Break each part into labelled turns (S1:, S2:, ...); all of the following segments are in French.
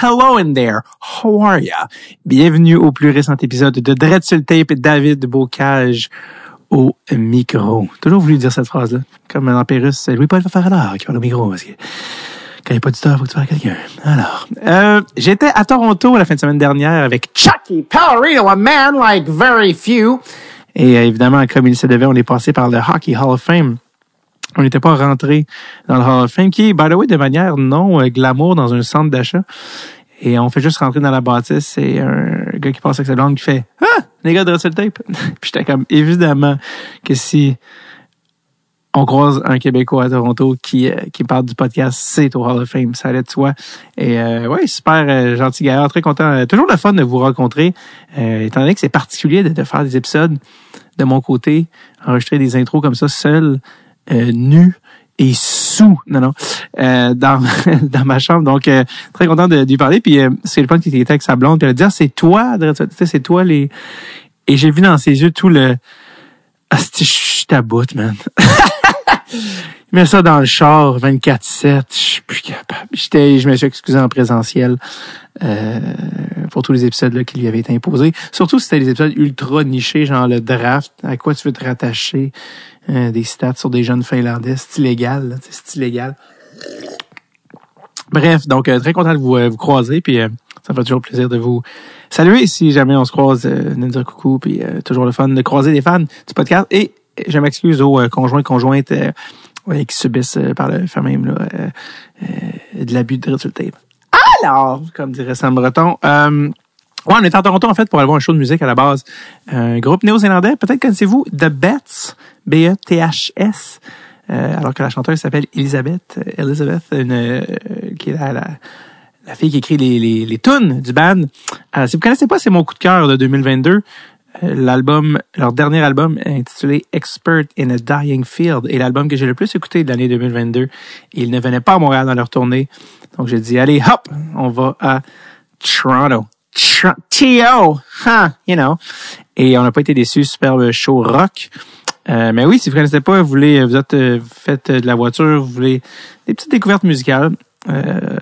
S1: hello in there. How are ya? Bienvenue au plus récent épisode de Dread sur le tape. David Bocage au micro. Toujours voulu dire cette phrase-là. Comme dans Pérus, c'est Louis-Paul Fafaralard qui parle au micro. Parce que quand il n'y a pas d'histoire, il faut que tu parles à quelqu'un. Alors, j'étais à Toronto la fin de semaine dernière avec Chucky Pallarino, a man like very few. Et évidemment, comme il se devait, on est passé par le Hockey Hall of Fame. On n'était pas rentré dans le Hall of Fame, qui est, by the way, de manière non glamour dans un centre d'achat. Et on fait juste rentrer dans la bâtisse. C'est un gars qui passe avec sa blonde qui fait « Ah! Les gars de Red Sur le Tape! » Puis j'étais comme, évidemment, que si on croise un Québécois à Toronto qui parle du podcast, c'est au Hall of Fame. Ça allait de soi. Et ouais, super gentil gars, très content. Toujours le fun de vous rencontrer. Étant donné que c'est particulier de faire des épisodes de mon côté, enregistrer des intros comme ça seul, nu et sous, dans ma chambre. Donc, très content de lui parler. Puis, c'est le fun qui était avec sa blonde. Puis elle a dit, ah, c'est toi, les... Et j'ai vu dans ses yeux tout le... Ah, je suis à bout, man. Il met ça dans le char, 24/7. Je suis plus capable. Je me suis excusé en présentiel pour tous les épisodes là, qui lui avaient été imposés. Surtout si c'était des épisodes ultra nichés, genre le draft, à quoi tu veux te rattacher, des stats sur des jeunes Finlandais. C'est illégal, là, c'est illégal. Bref, donc très content de vous croiser, puis ça me fait toujours plaisir de vous saluer si jamais on se croise, de nous dire coucou, puis toujours le fun de croiser des fans du podcast. Et je m'excuse aux conjointes qui subissent par le fait même là, de l'abus de Dread sur le Tape. Alors, comme dirait Sam Breton, on est à Toronto en fait pour aller voir un show de musique à la base. Un groupe néo-zélandais, peut-être connaissez-vous The Beths, B-E-T-H-S, alors que la chanteuse s'appelle Elizabeth, qui est la fille qui écrit les tunes du band. Si vous connaissez pas, c'est mon coup de cœur de 2022. Leur dernier album intitulé Expert in a Dying Field est l'album que j'ai le plus écouté de l'année 2022. Et ils ne venaient pas à Montréal dans leur tournée. Donc j'ai dit, allez, hop, on va à Toronto. T.O. Et on n'a pas été déçus, superbe show rock. Mais oui, si vous ne connaissez pas, vous faites de la voiture, vous voulez des petites découvertes musicales,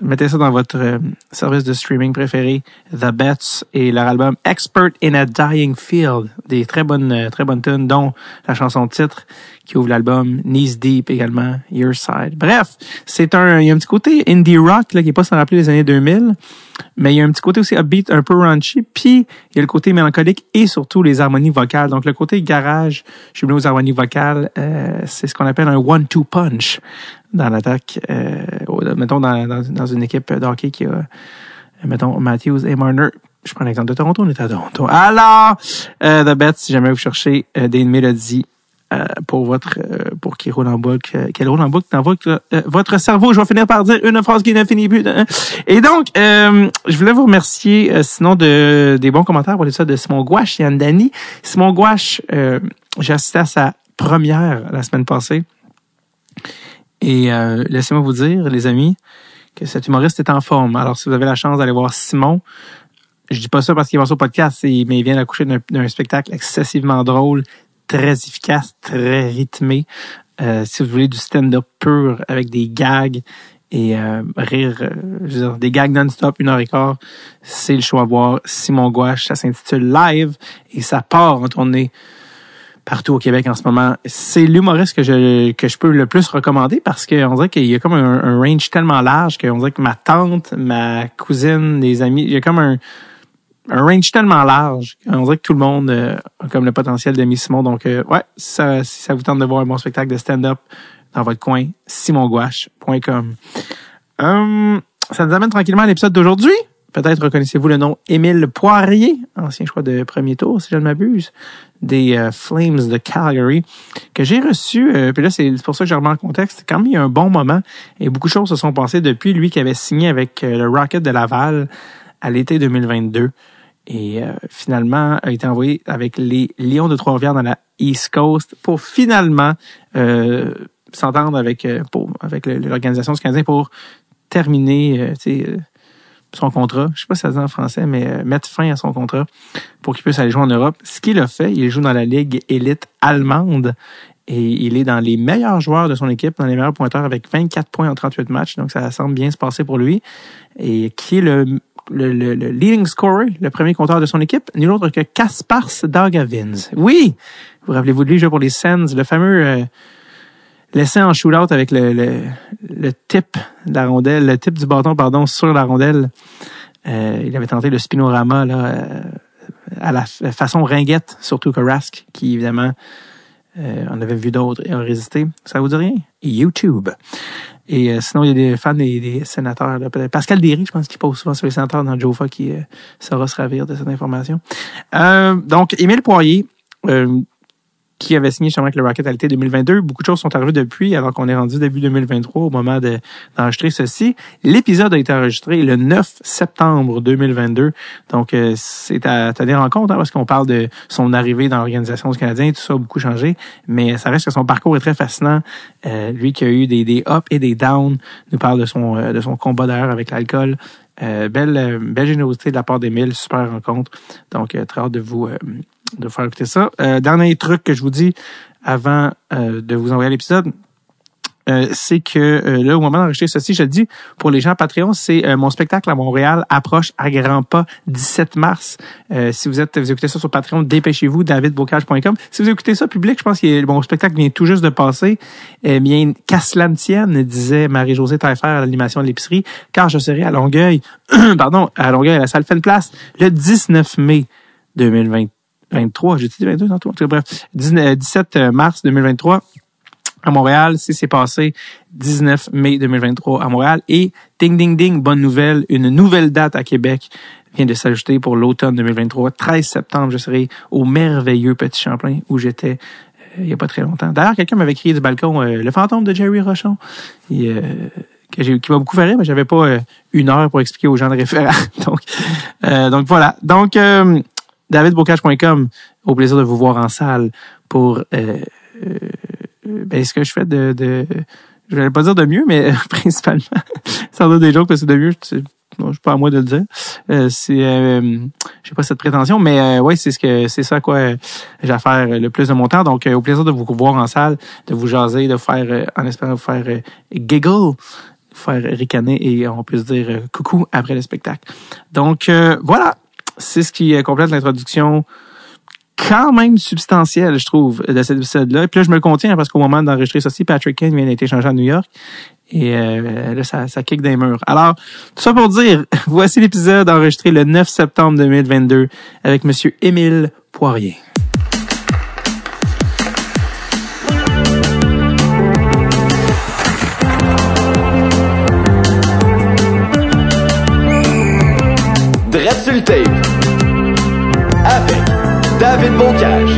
S1: mettez ça dans votre service de streaming préféré, The Beths, et leur album Expert in a Dying Field. Des très bonnes tunes, dont la chanson titre qui ouvre l'album, Knees Deep également, Your Side. Bref, il y a un petit côté indie rock là, qui est pas sans rappeler les années 2000, mais il y a un petit côté aussi upbeat, un peu raunchy, puis il y a le côté mélancolique et surtout les harmonies vocales. Donc le côté garage, je suis venu aux harmonies vocales, c'est ce qu'on appelle un 1-2 punch dans l'attaque, mettons dans une équipe de hockey qui a, mettons, Matthews et Marner. Je prends l'exemple de Toronto, on est à Toronto. Alors, The Beths, si jamais vous cherchez des mélodies pour qu'il roule en boucle, qu'elle roule en boucle dans votre cerveau. Je vais finir par dire une phrase qui ne finit plus. Et donc, je voulais vous remercier, sinon des bons commentaires pour l'épisode de Simon Gouache, Yann Dany. Simon Gouache, j'ai assisté à sa première la semaine passée. Et laissez-moi vous dire, les amis, que cet humoriste est en forme. Alors, si vous avez la chance d'aller voir Simon, je dis pas ça parce qu'il va sur le podcast, mais il vient d'accoucher d'un spectacle excessivement drôle, très efficace, très rythmé. Si vous voulez du stand-up pur avec des gags et rire, je veux dire, des gags non-stop, 1h15, c'est le choix à voir. Simon Gouache, ça s'intitule Live et ça part en tournée partout au Québec en ce moment. C'est l'humoriste que je peux le plus recommander parce qu'on dirait qu'il y a comme un range tellement large qu'on dirait que ma tante, ma cousine, des amis, il y a comme un range tellement large. On dirait que tout le monde a comme le potentiel d'aimer Simon. Donc, ouais, si ça vous tente de voir un bon spectacle de stand-up dans votre coin, simongouache.com. Ça nous amène tranquillement à l'épisode d'aujourd'hui. Peut-être reconnaissez-vous le nom Émile Poirier, ancien choix de premier tour, si je ne m'abuse, des Flames de Calgary, que j'ai reçu. Puis là, c'est pour ça que je remets en contexte. Quand même, il y a un bon moment, et beaucoup de choses se sont passées depuis lui qui avait signé avec le Rocket de Laval à l'été 2022. Et finalement, a été envoyé avec les Lions de Trois-Rivières dans la East Coast pour finalement s'entendre avec l'organisation du Canadien pour terminer son contrat. Je sais pas si ça se dit en français, mais mettre fin à son contrat pour qu'il puisse aller jouer en Europe. Ce qu'il a fait, il joue dans la Ligue élite allemande et il est dans les meilleurs joueurs de son équipe, dans les meilleurs pointeurs avec 24 points en 38 matchs. Donc, ça semble bien se passer pour lui. et qui est le leading scorer, le premier compteur de son équipe, nul autre que Kaspars Daugavins. Oui! Vous rappelez-vous de lui, joueur pour les Sens, le fameux l'essai en shootout avec le tip de la rondelle, le tip du bâton, pardon, sur la rondelle. Il avait tenté le spinorama là, à la façon ringuette, surtout que Rask, qui évidemment on avait vu d'autres et a résisté. Ça vous dit rien? YouTube. Et sinon, il y a des fans des sénateurs. Là, Pascal Derry, je pense qu'il pose souvent sur les sénateurs dans Jofa qui saura se ravir de cette information. Donc, Émile Poirier, qui avait signé justement avec le Rocket à l'été 2022. Beaucoup de choses sont arrivées depuis, alors qu'on est rendu début 2023 au moment d'enregistrer ceci. L'épisode a été enregistré le 9 septembre 2022. Donc, c'est à tenir en compte, hein, parce qu'on parle de son arrivée dans l'organisation du Canadien. Tout ça a beaucoup changé, mais ça reste que son parcours est très fascinant. Lui qui a eu des ups et des downs, nous parle de son combat d'ailleurs avec l'alcool. Belle générosité de la part d'Émile, super rencontre. Donc, très hâte de vous faire écouter ça. Dernier truc que je vous dis avant de vous envoyer l'épisode, c'est que là, au moment d'enregistrer ceci, je le dis, pour les gens Patreon, c'est mon spectacle à Montréal approche à grands pas 17 mars. Si vous écoutez ça sur Patreon, dépêchez-vous, davidbocage.com. Si vous écoutez ça public, je pense que mon spectacle vient tout juste de passer. Bien, qu'à cela ne tienne, disait Marie-Josée Taillefer à l'animation de l'épicerie, car je serai à Longueuil, à Longueuil, à la salle Fait une place, le 19 mai 2023. J'ai dit 22 tantôt. Bref, 17 mars 2023. À Montréal, c'est passé 19 mai 2023 à Montréal. Et ding, ding, ding, bonne nouvelle, une nouvelle date à Québec vient de s'ajouter pour l'automne 2023. 13 septembre, je serai au merveilleux Petit Champlain où j'étais il y a pas très longtemps. D'ailleurs, quelqu'un m'avait crié du balcon le fantôme de Jerry Rochon. Qui m'a beaucoup fait rire, mais j'avais pas une heure pour expliquer aux gens de référent. Donc voilà. Donc, davidbocage.com, au plaisir de vous voir en salle pour ce que je fais je vais pas dire de mieux, mais principalement sans dire des jokes parce que de mieux, c'est pas à moi de le dire. J'ai pas cette prétention, mais ouais, c'est ça quoi j'ai à faire le plus de mon temps. Donc au plaisir de vous voir en salle, de vous jaser, de vous faire en espérant vous faire giggle, vous faire ricaner et on peut se dire coucou après le spectacle. Donc voilà, c'est ce qui complète l'introduction quand même substantiel, je trouve, de cet épisode-là. Puis là, je me contiens parce qu'au moment d'enregistrer ceci, Patrick Kane vient d'être échangé à New York. Et là, ça kick dans les murs. Alors, tout ça pour dire, voici l'épisode enregistré le 9 septembre 2022 avec Monsieur Émile Poirier.
S2: Drette sur le tape. Avec David Bocage.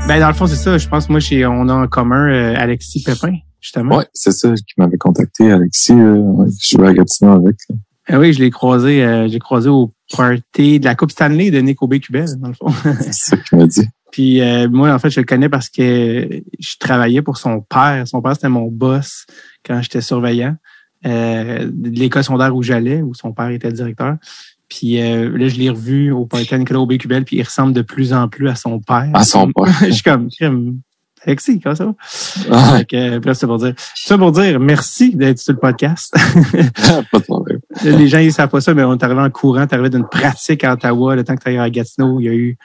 S1: Ben, dans le fond, c'est ça. Je pense, moi, on a en commun Alexis Pépin, justement.
S3: Ouais, c'est ça qui m'avait contacté, Alexis. Je jouais à Gatineau avec.
S1: Ah oui, je l'ai croisé. J'ai croisé au party de la Coupe Stanley de Nick Aubé-Kubel, dans le fond.
S3: C'est ça qu'il m'a dit.
S1: Puis moi, en fait, je le connais parce que je travaillais pour son père. Son père, c'était mon boss quand j'étais surveillant de l'école secondaire où j'allais, où son père était directeur. Puis là, je l'ai revu au party de Nicolas Aubé-Kubel, puis il ressemble de plus en plus à son père.
S3: À son père.
S1: Je suis comme, Alexis, comment ça va?
S3: Ah.
S1: Puis c'est pour dire merci d'être sur le podcast.
S3: Pas de problème.
S1: Les gens, ils savent pas ça, mais on est arrivé en courant, t'es arrivé d'une pratique à Ottawa, le temps que t'es arrivé à Gatineau, il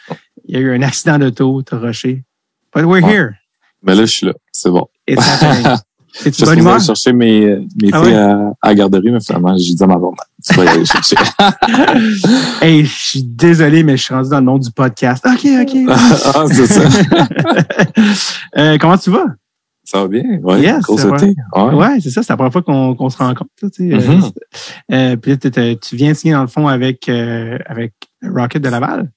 S1: y a eu un accident d'auto, t'as rushé. But we're here.
S3: Mais là, je suis là. C'est bon.
S1: It's happening. C'est-tu
S3: Je
S1: bonne humeur?
S3: suis chercher mes filles à la garderie, mais finalement, j'ai dit à ma blonde, tu vas y aller chercher.
S1: Hey, je suis désolé, mais je suis rendu dans le monde du podcast. OK.
S3: Ah, c'est ça.
S1: Comment tu vas?
S3: Ça va bien? Ouais.
S1: Yes,
S3: grosse
S1: c'est
S3: été.
S1: Ouais, c'est ça. C'est la première fois qu'on se rencontre. Tu sais. Puis là, tu viens de signer dans le fond avec Rocket de Laval.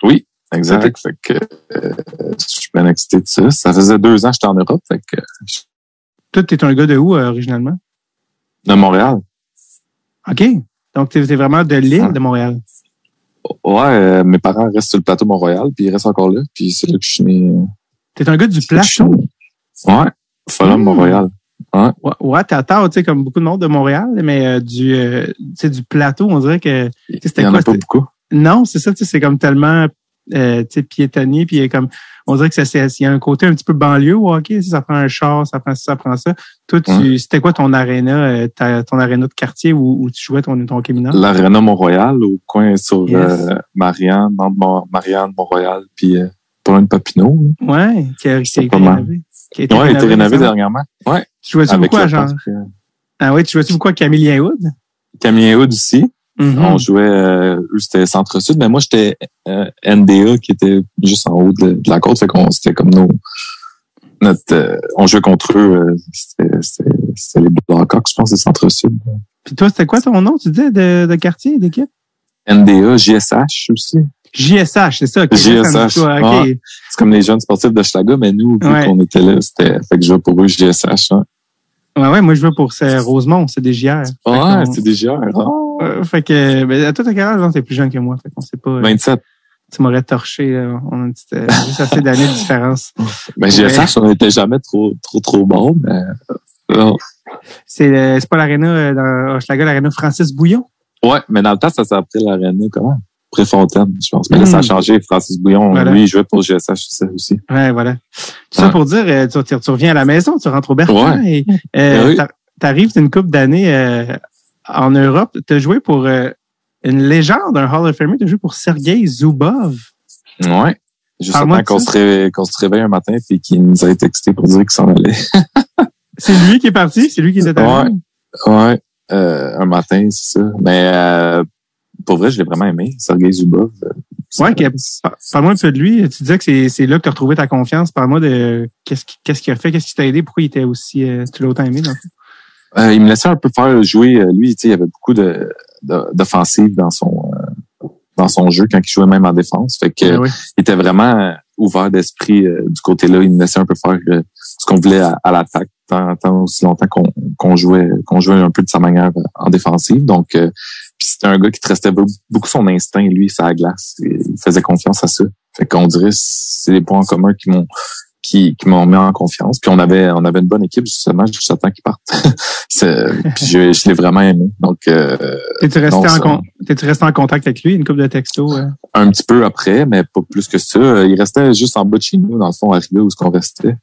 S3: Oui, exact. Fait que je suis bien excité de ça. Ça faisait 2 ans que j'étais en Europe. Fait que
S1: Toi, t'es un gars de où, originalement?
S3: de Montréal.
S1: OK. Donc, t'es vraiment de l'île de Montréal.
S3: Ouais, mes parents restent sur le plateau Mont-Royal, puis ils restent encore là. Puis c'est là que je suis né.
S1: T'es un gars du plateau?
S3: Ouais, Folum, Mont-Royal.
S1: Ouais, t'as tort, tu sais, comme beaucoup de monde de Montréal, mais du plateau, on dirait que...
S3: Il y en a pas beaucoup.
S1: Non, c'est ça, tu sais, c'est comme tellement piétonnier, puis comme on dirait que il y a un côté un petit peu banlieue au hockey, ça prend un char, ça prend ça, ça prend ça. Toi, c'était quoi ton aréna, ton aréna de quartier où tu jouais ton hockey mineur?
S3: L'aréna Mont-Royal, au coin sur Marianne, Marianne, Mont-Royal, puis pas loin de Papineau.
S1: Ouais, qui a été rénové.
S3: Il a été rénové dernièrement. Ouais.
S1: Tu jouais-tu beaucoup à genre? Ah oui, tu jouais-tu beaucoup à Camillien Hood?
S3: Camillien Hood aussi.
S1: Mm-hmm.
S3: On jouait, eux, c'était Centre-Sud, mais moi, j'étais NDA qui était juste en haut de la côte. Fait qu'on, c'était comme on jouait contre eux, c'était les Blackhawks, je pense, des Centre-Sud.
S1: Puis toi, c'était quoi ton nom, tu disais, de quartier, d'équipe?
S3: NDA, JSH aussi.
S1: JSH, c'est ça.
S3: JSH.
S1: Okay.
S3: Ouais. C'est comme les jeunes sportifs de Schlaga, mais nous, vu qu'on était là, fait que je jouais pour eux, JSH.
S1: Ouais, moi, je jouais pour Rosemont, c'est des JR.
S3: Ouais, c'est des JR.
S1: Fait que, ben, à toi, t'as quel âge? T'es plus jeune que moi. Fait qu'on sait pas.
S3: 27.
S1: Tu m'aurais torché, on a juste assez d'années de différence.
S3: Ben, JSH, on n'était jamais trop bon, mais, non.
S1: C'est pas l'aréna, dans Hochelaga, l'aréna Francis Bouillon?
S3: Ouais, mais dans le temps, ça s'appelait l'aréna, comment? Préfontaine, je pense. Mais là, ça a changé. Francis Bouillon, lui, il jouait pour GSH aussi.
S1: Ouais, voilà. Tout ça pour dire, tu reviens à la maison, tu rentres au Bertrand et t'arrives d'une couple d'années en Europe. T'as joué pour une légende, un Hall of Famer. T'as joué pour Sergei Zubov.
S3: Ouais. Juste avant qu'on se réveille un matin et qu'il nous ait texté pour dire qu'il s'en allait.
S1: C'est lui qui est parti? C'est lui qui était arrivé?
S3: Ouais. Un matin, c'est ça. Mais pour vrai, je l'ai vraiment aimé, Sergei Zubov.
S1: Ouais, parle-moi un peu de lui. Tu disais que c'est là que tu as retrouvé ta confiance. Parle-moi de qu'est-ce qu'il a fait, qu'est-ce qui t'a aidé, pourquoi il était aussi, tu l'as autant aimé, dans le fond?
S3: Il me laissait un peu faire jouer. Lui, tu sais, il y avait beaucoup d'offensive dans son jeu quand il jouait même en défense. Fait que il était vraiment ouvert d'esprit du côté-là. Il me laissait un peu faire ce qu'on voulait à l'attaque, tant aussi longtemps qu'on jouait un peu de sa manière en défensive. Donc, puis c'était un gars qui trustait beaucoup son instinct, lui, sur la glace. Il faisait confiance à ça. Fait qu'on dirait c'est des points en commun qui m'ont mis en confiance. Puis on avait une bonne équipe justement jusqu'à temps qu'il parte. Puis je l'ai vraiment aimé. Donc
S1: t'es-tu resté en contact avec lui, une couple de textos?
S3: Un petit peu après, mais pas plus que ça. Il restait juste en bas de chez nous, dans le fond, arrivé où est-ce qu'on restait.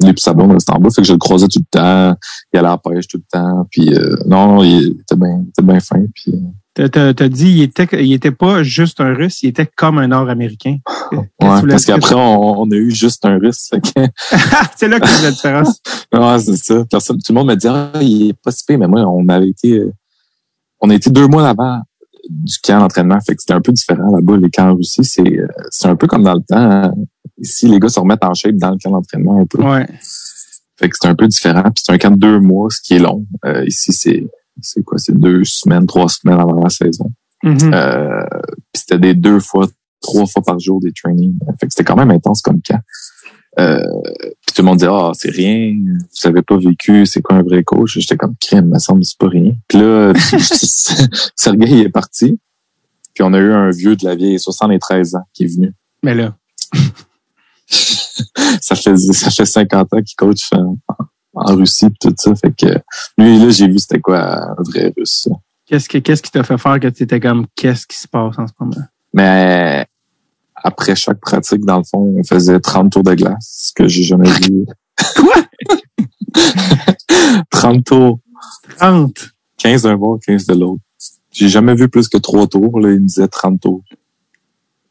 S3: Lui et sa blonde restait en bas, fait que je le croisais tout le temps. Il allait à la pêche tout le temps. Puis non, il était bien fin. Puis
S1: t'as dit il était pas juste un Russe, il était comme un Nord-Américain.
S3: Ouais, parce qu'après on a eu juste un Russe.
S1: C'est là que c'est la différence.
S3: Ouais, c'est ça. Tout le monde me dit il est pas si pire, mais moi on a été 2 mois avant du camp d'entraînement, fait que c'était un peu différent là-bas. Les camps en Russie, c'est un peu comme dans le temps. Hein. Ici, les gars se remettent en shape dans le camp d'entraînement un peu. Ouais. Fait que c'est un peu différent. Puis c'est un camp de 2 mois, ce qui est long. Ici, c'est quoi? C'est 2 semaines, 3 semaines avant la saison. Mm-hmm. Puis c'était des 2 fois, 3 fois par jour des trainings. Fait que c'était quand même intense comme camp. Puis tout le monde disait c'est rien, vous avez pas vécu, c'est quoi un vrai coach? J'étais comme crème, me semble c'est pas rien. Puis là, Sergei il est parti. Puis on a eu un vieux de la vieille, 73 ans, qui est venu.
S1: Mais là.
S3: ça fait 50 ans qu'il coach en Russie pis tout ça. Fait que lui, là, j'ai vu c'était quoi un vrai Russe.
S1: Qu'est-ce qui t'a fait faire que tu étais comme qu'est-ce qui se passe en ce moment?
S3: Mais après chaque pratique, dans le fond, on faisait 30 tours de glace, ce que j'ai jamais vu.
S1: Quoi?
S3: 30 tours.
S1: 30?
S3: 15 d'un bord, 15 de l'autre. J'ai jamais vu plus que 3 tours. Là, il me disait 30 tours.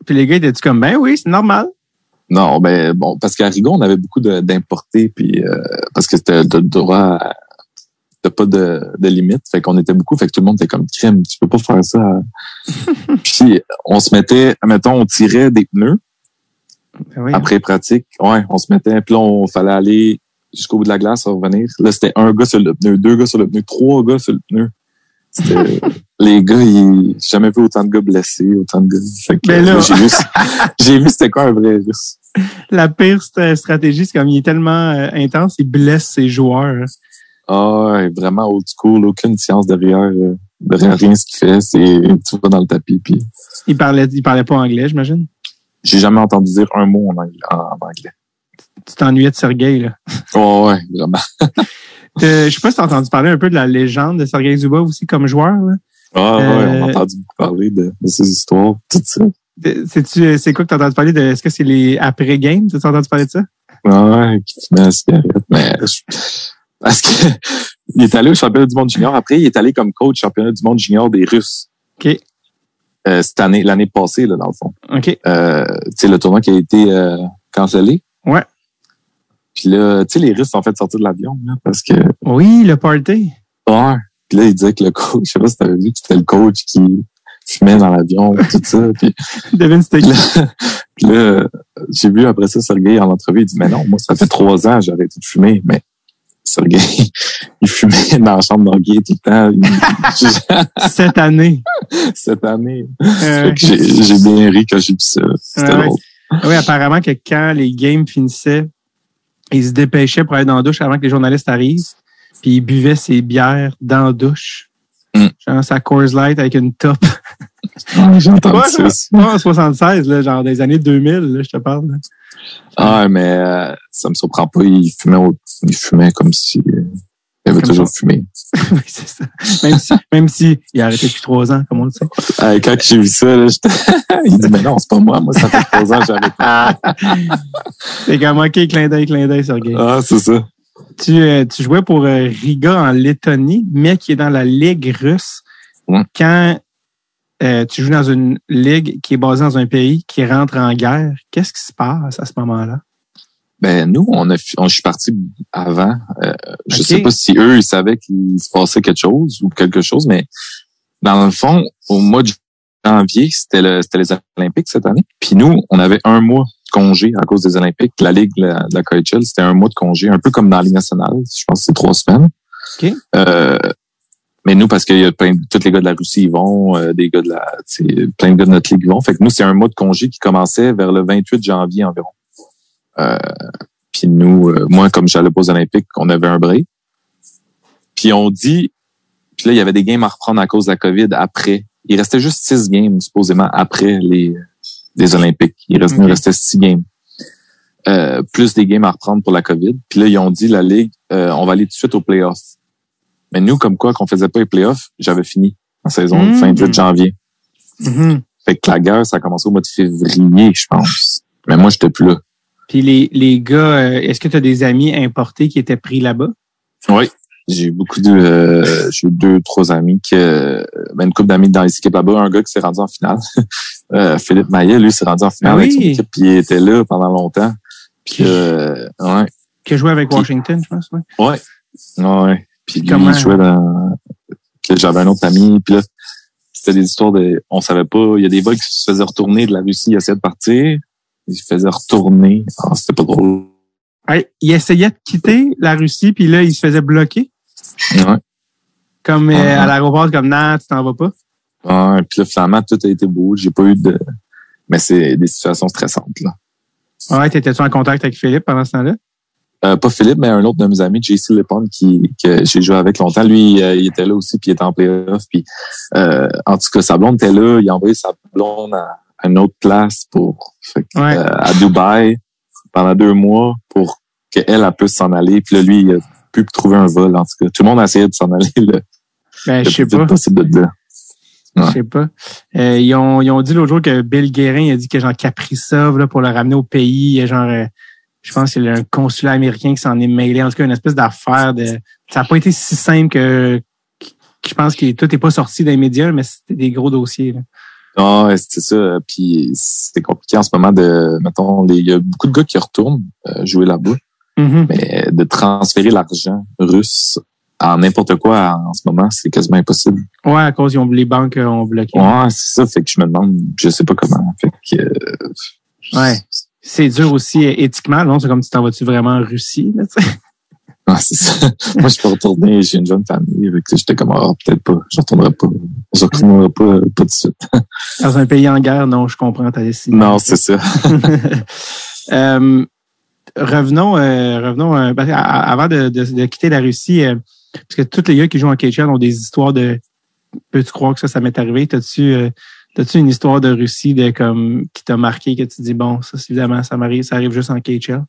S3: Puis
S1: les gars, étaient-tu comme, ben oui, c'est normal?
S3: Non, ben bon, parce qu'à Rigaud, on avait beaucoup d'importés, puis parce que c'était le droit t'as pas de limite, fait qu'on était beaucoup, fait que tout le monde était comme crème, tu peux pas faire ça. Puis on se mettait, mettons, on tirait des pneus après pratique, on se mettait, puis là on fallait aller jusqu'au bout de la glace, revenir. Là c'était un gars sur le pneu, 2 gars sur le pneu, 3 gars sur le pneu. C'était les gars, j'ai jamais vu autant de gars blessés, autant de gars. Fait que là, j'ai vu c'était quoi un vrai Russe.
S1: La pire stratégie, c'est comme il est tellement intense, il blesse ses joueurs.
S3: Vraiment old school, aucune science derrière rien ce qu'il fait, tu vas dans le tapis puis.
S1: Il parlait pas anglais, j'imagine.
S3: J'ai jamais entendu dire un mot en anglais.
S1: Tu t'ennuyais de Sergei, là.
S3: Ouais, vraiment.
S1: Je sais pas si t'as entendu parler un peu de la légende de Sergei Zubov aussi comme joueur, là.
S3: On a entendu beaucoup parler de ces histoires, tout ça.
S1: C'est quoi que t'as entendu parler de... Est-ce que c'est les après-games? T'as entendu parler de ça?
S3: Ouais, qui fumait la cigarette. Mais parce que il est allé au championnat du monde junior. Après, il est allé comme coach championnat du monde junior des Russes.
S1: OK.
S3: Cette année, l'année passée, là, dans le fond.
S1: OK.
S3: Tu sais, le tournoi qui a été cancellé.
S1: Ouais.
S3: Puis là, tu sais, les Russes sont fait sortir de l'avion, là, parce que...
S1: Oui, le party.
S3: Ouais. Puis là, il disait que le coach, je sais pas si t'avais vu, que c'était le coach qui fumait dans l'avion, tout ça. Puis,
S1: Devine c'était qui.
S3: puis là, j'ai vu après ça, Sergueï, en entrevue, il dit, mais non, moi, ça fait 3 ans, j'ai arrêté de fumer, mais Sergueï, il fumait dans la chambre d'Anguille tout le temps.
S1: Cette année.
S3: Cette année. Fait que j'ai bien ri quand j'ai vu ça. C'était drôle.
S1: Oui, apparemment que quand les games finissaient, il se dépêchait pour aller dans la douche avant que les journalistes arrivent, puis il buvait ses bières dans la douche. Genre sa Coors Light avec une top.
S3: Ouais, j'ai entendu ça aussi.
S1: Pas en 76, là, genre des années 2000, là, je te parle. Là.
S3: Ah, mais ça me surprend pas. Il fumait comme si il avait toujours fumé.
S1: Oui, c'est ça. Même si il a arrêté depuis 3 ans, comme on le sait.
S3: Quand j'ai vu ça, là, il dit, mais non, c'est pas moi. Moi, ça fait 3 ans que j'ai arrêté.
S1: C'est comme, OK, clin d'œil, Sergueï.
S3: Ah, c'est ça.
S1: Tu jouais pour Riga en Lettonie, mais qui est dans la Ligue russe. Quand tu joues dans une ligue qui est basée dans un pays qui rentre en guerre, qu'est-ce qui se passe à ce moment-là?
S3: Ben, nous, je suis parti avant. Je sais pas si eux, ils savaient qu'il se passait quelque chose, mais dans le fond, au mois de janvier, c'était les Olympiques cette année. Puis nous, on avait 1 mois de congé à cause des Olympiques. La Ligue de la KHL, c'était 1 mois de congé, un peu comme dans la Ligue nationale. Je pense que c'est 3 semaines.
S1: OK.
S3: Mais nous, parce qu'il y a tous les gars de la Russie, ils vont, des gars plein de gars de notre ligue, ils vont. Fait que nous, c'est 1 mois de congé qui commençait vers le 28 janvier environ. Puis nous, moi, comme j'allais pas aux Olympiques, on avait un break. Puis on dit, puis là, il y avait des games à reprendre à cause de la COVID après. Il restait juste 6 games, supposément, après les Olympiques. Il restait 6 games. Plus des games à reprendre pour la COVID. Puis là, ils ont dit, la Ligue, on va aller tout de suite aux playoffs. Mais nous, comme quoi, qu'on faisait pas les playoffs, j'avais fini en saison, le 28 janvier. Fait que la guerre, ça a commencé au mois de février, je pense. Mais moi, j'étais plus là.
S1: Puis les gars, est-ce que tu as des amis importés qui étaient pris là-bas?
S3: Oui. J'ai eu j'ai eu 2-3 amis une couple d'amis dans les équipes là-bas. Un gars qui s'est rendu en finale. Philippe Maillet, lui, s'est rendu en finale avec son équipe, puis il était là pendant longtemps. Puis, ouais.
S1: Qui a joué avec Washington, je pense, ouais.
S3: Ouais. Puis lui, il jouait j'avais un autre ami, puis là, c'était des histoires on savait pas, il y a des vols qui se faisaient retourner de la Russie, ils essayaient de partir, ils se faisaient retourner. C'était pas drôle.
S1: Ouais, il essayait de quitter la Russie, puis là, il se faisait bloquer.
S3: Ouais.
S1: Comme à l'aéroport, comme non, tu t'en vas pas.
S3: Ouais, puis là, finalement, tout a été beau. J'ai pas eu mais c'est des situations stressantes, là.
S1: Ouais, t'étais-tu en contact avec Philippe pendant ce temps-là?
S3: Pas Philippe, mais un autre de mes amis, JC Lepon, que j'ai joué avec longtemps. Lui, il était là aussi, puis il était en playoff. Puis, en tout cas, sa blonde était là. Il a envoyé sa blonde à une autre place à Dubaï pendant 2 mois pour qu'elle puisse s'en aller. Puis là, lui, il a pu trouver un vol. En tout cas, tout le monde a essayé de s'en aller
S1: je sais pas.
S3: Possible de là. Ouais.
S1: Je sais pas. Ils ont dit l'autre jour que Bill Guérin a dit que genre Kaprizov là pour le ramener au pays, genre je pense qu'il y a un consulat américain qui s'en est mêlé. En tout cas, une espèce d'affaire ça n'a pas été si simple que je pense que tout n'est pas sorti des médias, mais c'était des gros dossiers. Là.
S3: Ah, c'est ça. Puis c'est compliqué en ce moment mettons, il y a beaucoup de gars qui retournent jouer là-bas. Mais de transférer l'argent russe en n'importe quoi en ce moment, c'est quasiment impossible.
S1: Ouais, à cause les banques ont bloqué.
S3: Ouais, c'est ça. Fait que je me demande, je sais pas comment. Fait que
S1: ouais. C'est dur aussi éthiquement, non? C'est comme tu t'en vas-tu vraiment en Russie, là, tu sais?
S3: Ah, c'est ça. Moi, je peux retourner, j'ai une jeune famille, avec j'étais comme, peut-être pas, je retournerai pas tout de suite.
S1: Dans un pays en guerre, non, je comprends ta décision.
S3: Non, c'est ça.
S1: Revenons, avant de quitter la Russie, parce que tous les gars qui jouent en KHL ont des histoires peux-tu croire que ça m'est arrivé? T'as-tu une histoire de Russie qui t'a marqué, que tu dis, bon, ça, évidemment, ça arrive juste en KHL?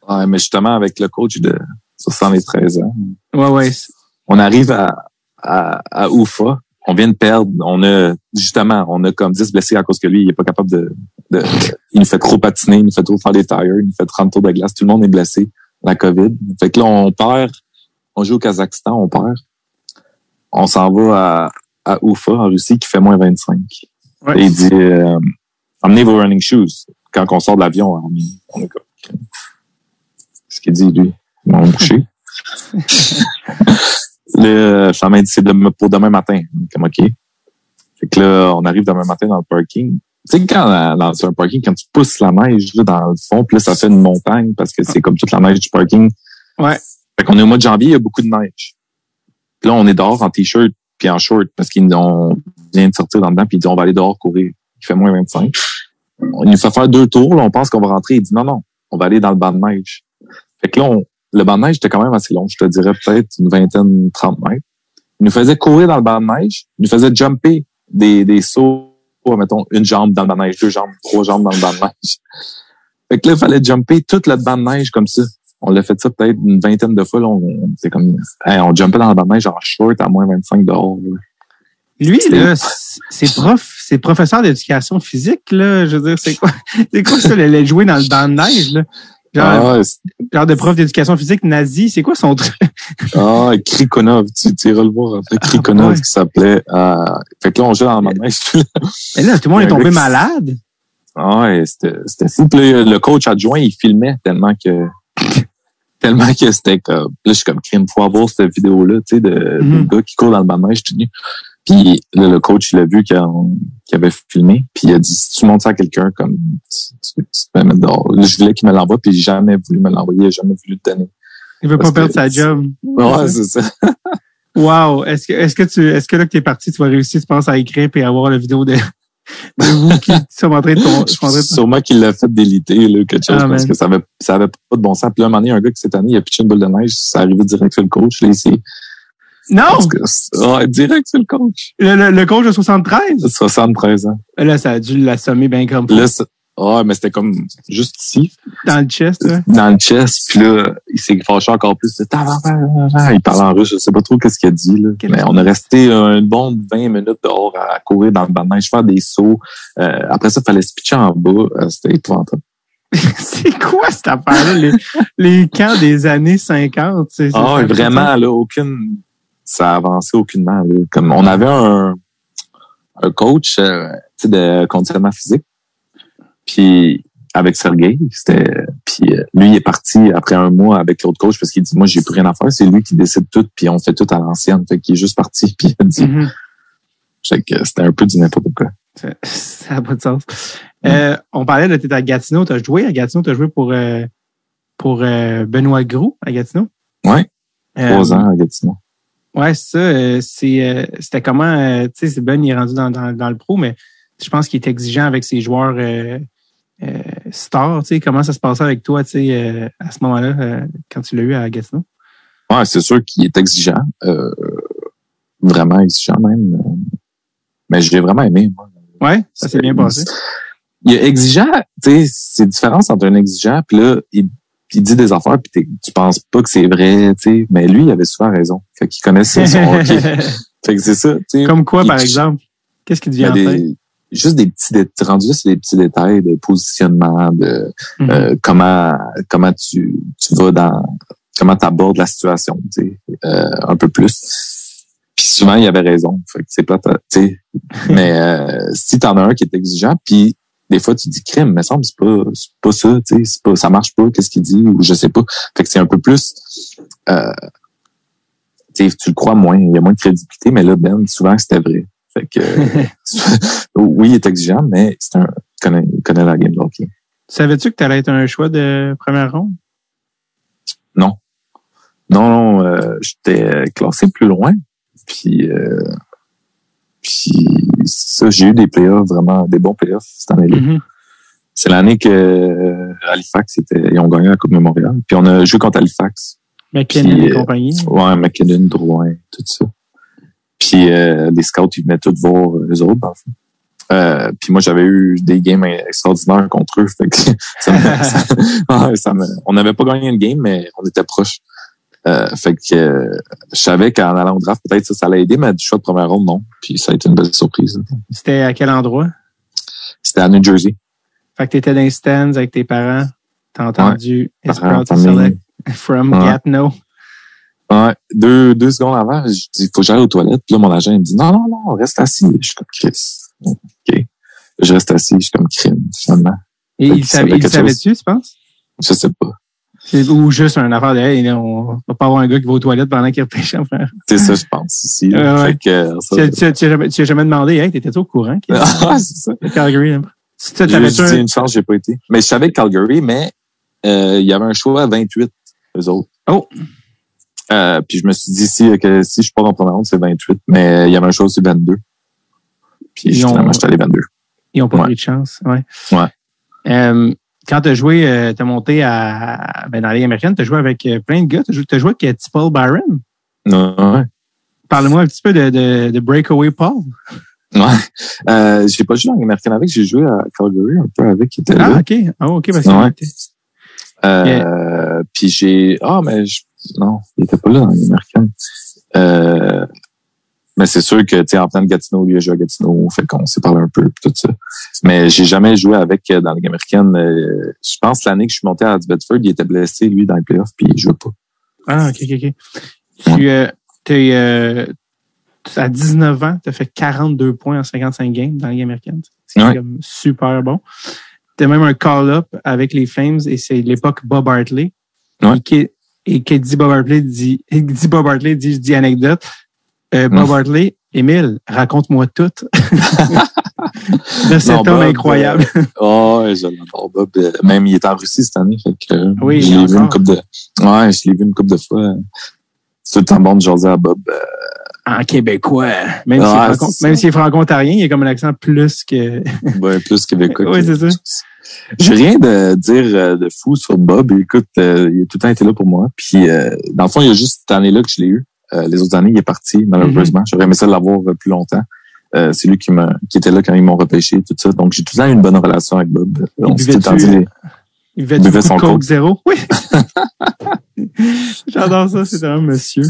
S3: Ouais, mais justement, avec le coach de 73 ans.
S1: Ouais.
S3: On arrive à Oufa, on vient de perdre. On a comme 10 blessés à cause que lui, il est pas capable il nous fait trop patiner, il nous fait trop faire des tires, il nous fait 30 tours de glace. Tout le monde est blessé. La COVID. Fait que là, on perd. On joue au Kazakhstan, on perd. On s'en va à Ufa, en Russie, qui fait moins 25.
S1: Ouais.
S3: Et il dit, amenez vos running shoes. Quand on sort de l'avion, on est comme, qu'est-ce qu'il dit, lui? Ils m'ont bouché. Le femme dit, c'est pour demain matin. Comme, OK. Fait que là, on arrive demain matin dans le parking. Tu sais, dans un parking, quand tu pousses la neige, là, dans le fond, puis là, ça fait une montagne parce que c'est comme toute la neige du parking.
S1: Ouais.
S3: Fait qu'on est au mois de janvier, il y a beaucoup de neige. Puis là, on est dehors en t-shirt puis en short parce qu'ils vient de sortir dans dedans puis ils disent on va aller dehors courir. Il fait moins 25. On nous fait faire 2 tours, là, on pense qu'on va rentrer. Il dit non, on va aller dans le banc de neige. Fait que là, le banc de neige était quand même assez long. Je te dirais peut-être une 20-30 mètres. Il nous faisait courir dans le banc de neige. Il nous faisait jumper des sauts, mettons, une jambe dans le banc de neige, 2 jambes, 3 jambes dans le banc de neige. Fait que là, il fallait jumper toute le banc de neige comme ça. On l'a fait ça peut-être une 20aine de fois. Là, c'est comme, on jumpait dans le banc de neige en short à moins 25 dehors. Là.
S1: Lui, là, c'est professeur d'éducation physique, là. Je veux dire, c'est quoi ça, le jouer dans le banc de neige, là? Genre de prof d'éducation physique nazi, c'est quoi son truc?
S3: Krikonov, tu iras le voir après. Krikonov, qui s'appelait. Fait que là, on joue dans le banc de neige.
S1: Mais là, tout le monde est tombé malade.
S3: Ouais, c'était fou. Puis là, le coach adjoint, il filmait tellement que c'était comme, là, je suis comme, crime, faut avoir cette vidéo-là, tu sais, de gars qui court dans le banc de neige tout nu. Puis là, le coach, il a vu qu'il avait filmé, puis il a dit, si tu montres ça à quelqu'un, comme, tu peux mettre dehors. Là, je voulais qu'il me l'envoie, puis il n'a jamais voulu me l'envoyer, il n'a jamais voulu le donner.
S1: Il veut pas perdre sa job.
S3: Ouais, c'est ça.
S1: Wow. Est-ce que là que t'es parti, tu vas réussir, tu penses, à écrire et avoir la vidéo de vous qui sont en train de
S3: Sûrement qu'il l'a fait déliter, là, quelque chose, parce que ça avait pas de bon sens. Puis là, un moment donné, un gars qui cette année, il a pitché une boule de neige, ça arrivait direct sur le coach, là, ici.
S1: Non!
S3: Ouais, direct sur le coach.
S1: Le coach de 73?
S3: 73 ans.
S1: Là, ça a dû l'assommer bien comme
S3: ça. Mais c'était comme juste ici.
S1: Dans le chest, là.
S3: Dans le chest, puis là, il s'est fâché encore plus. Il parlait en russe, je sais pas trop qu'est-ce qu'il a dit, là. Mais on a resté une bonne 20 minutes dehors à courir dans le banc de neige, faire des sauts. Après ça, il fallait se pitcher en bas. C'était épouvantable.
S1: C'est quoi cette affaire-là? les camps des années 50?
S3: Vraiment, là, ça a avancé aucunement, là. Comme on avait un coach, de conditionnement physique. Puis avec Sergueï, lui il est parti après un mois avec l'autre coach parce qu'il dit moi j'ai plus rien à faire, c'est lui qui décide tout puis on fait tout à l'ancienne, fait qu'il est juste parti puis il a dit fait que c'était un peu du n'importe quoi.
S1: Ça n'a pas de sens. On parlait de t'es à Gatineau, t'as joué pour Benoît Groux à Gatineau.
S3: Ouais. 3 ans à Gatineau.
S1: Ouais, ça c'était comment tu sais Ben il est rendu dans le pro mais je pense qu'il est exigeant avec ses joueurs stars, tu sais, comment ça se passait avec toi, tu sais, à ce moment-là, quand tu l'as eu à Gatineau?
S3: Ouais, c'est sûr qu'il est exigeant, vraiment exigeant même, mais je l'ai vraiment aimé, moi.
S1: Ouais, ça s'est bien passé.
S3: Il est exigeant, tu sais, c'est la différence entre un exigeant, puis là, il dit des affaires, puis tu penses pas que c'est vrai, tu sais, mais lui, il avait souvent raison, fait qu'il connaissait son hockey. Fait que c'est ça, tu sais.
S1: Comme quoi, par exemple? Qu'est-ce qui te vient en tête?
S3: Juste des petits détails, rendu c'est des petits détails de positionnement, de comment tu vas comment tu abordes la situation, tu sais, un peu plus. Puis souvent, il avait raison. Fait que c'est pas, tu sais. Mais si t'en as un qui est exigeant, puis des fois tu dis crime, mais semble c'est pas ça, tu sais, ça marche pas, qu'est-ce qu'il dit ou je sais pas. Fait que c'est un peu plus tu sais, tu le crois moins, il y a moins de crédibilité, mais là Ben, souvent c'était vrai. Fait que oui, il est exigeant, mais il connaît la game de hockey.
S1: Savais-tu que tu allais être un choix de première ronde?
S3: Non, j'étais classé plus loin. Puis ça, j'ai eu des playoffs, vraiment des bons playoffs cette année-là. C'est l'année que Halifax ils ont gagné la Coupe Memorial. Puis on a joué contre Halifax.
S1: McKinnon et compagnie.
S3: Ouais, McKinnon, Drouin, tout ça. Puis les scouts, ils venaient tous voir eux autres, dans le fond. Puis moi, j'avais eu des games extraordinaires contre eux. Fait que on n'avait pas gagné une game, mais on était proches. Fait que je savais qu'en allant au draft, peut-être ça allait aider, mais du choix de première ronde, non. Puis ça a été une belle surprise.
S1: C'était à quel endroit?
S3: C'était à New Jersey.
S1: Fait que t'étais dans les stands avec tes parents. T'as entendu
S3: Ouais,
S1: It's proud to select from Gatineau.
S3: Ouais, deux secondes avant, je dis, faut que j'aille aux toilettes. Puis là, mon agent, il me dit, non, reste assis. Je suis comme, Chris. OK. Je reste assis, je suis comme, crime, finalement.
S1: Et il savait-tu, tu penses?
S3: Je sais pas.
S1: Ou juste une affaire de, hey, on va pas avoir un gars qui va aux toilettes pendant qu'il repêche.
S3: C'est ça, je pense, aussi.
S1: Ouais. Tu as jamais demandé, hey, t'étais au courant?
S3: Ah, c'est ça.
S1: Calgary, hein.
S3: J'ai dit une chance, j'ai pas été. Mais je savais Calgary, mais il y avait un choix à 28, eux autres.
S1: Oh!
S3: Puis je me suis dit que si je pars en première ronde, c'est 28. Mais il y avait un choix aussi 22. Puis finalement, j'étais allé 22.
S1: Ils ont pas pris de chance. Ouais. Quand tu as joué, tu as monté dans la Ligue américaine, tu as joué avec plein de gars. Tu as joué avec Paul Byron.
S3: Ouais.
S1: Parle-moi un petit peu de Breakaway Paul.
S3: Ouais. J'ai pas joué en Ligue américaine avec, j'ai joué à Calgary un peu avec, qui était là.
S1: OK. OK, parce que
S3: puis non, il était pas là dans la Ligue américaine. Mais c'est sûr que, tu sais, en plein de Gatineau, lui a joué à Gatineau, fait qu'on s'est parlé un peu, tout ça. Mais j'ai jamais joué avec dans la Ligue américaine. Je pense l'année que je suis monté à Bedford, il était blessé, lui, dans les playoffs, puis il jouait pas.
S1: Ah, OK. À 19 ans, tu as fait 42 points en 55 games dans la Ligue américaine. C'est comme super bon. Tu as même un call-up avec les Flames, et c'est l'époque Bob Hartley.
S3: Ouais.
S1: Et qui dit Bob Hartley dit je dis anecdote. Bob Hartley, Émile, raconte-moi tout de cet homme incroyable.
S3: Je l'adore, Bob. Même, il est en Russie cette année. Fait que,
S1: oui,
S3: je l'ai vu une couple de fois. C'est tout le temps bon de jaser à Bob.
S1: En québécois. Même s'il est franco-ontarien, il a comme un accent plus que...
S3: plus québécois.
S1: Oui, c'est ça.
S3: J'ai rien de dire de fou sur Bob. Écoute, il a tout le temps été là pour moi. Puis, dans le fond, il y a juste cette année-là que je l'ai eu. Les autres années, il est parti, malheureusement. J'aurais aimé ça l'avoir plus longtemps. C'est lui qui était là quand ils m'ont repêché, tout ça. Donc, j'ai tout le temps eu une bonne relation avec Bob. On s'est tout le temps dit...
S1: Il buvait son Coke zéro? Oui! J'adore ça, c'est un monsieur.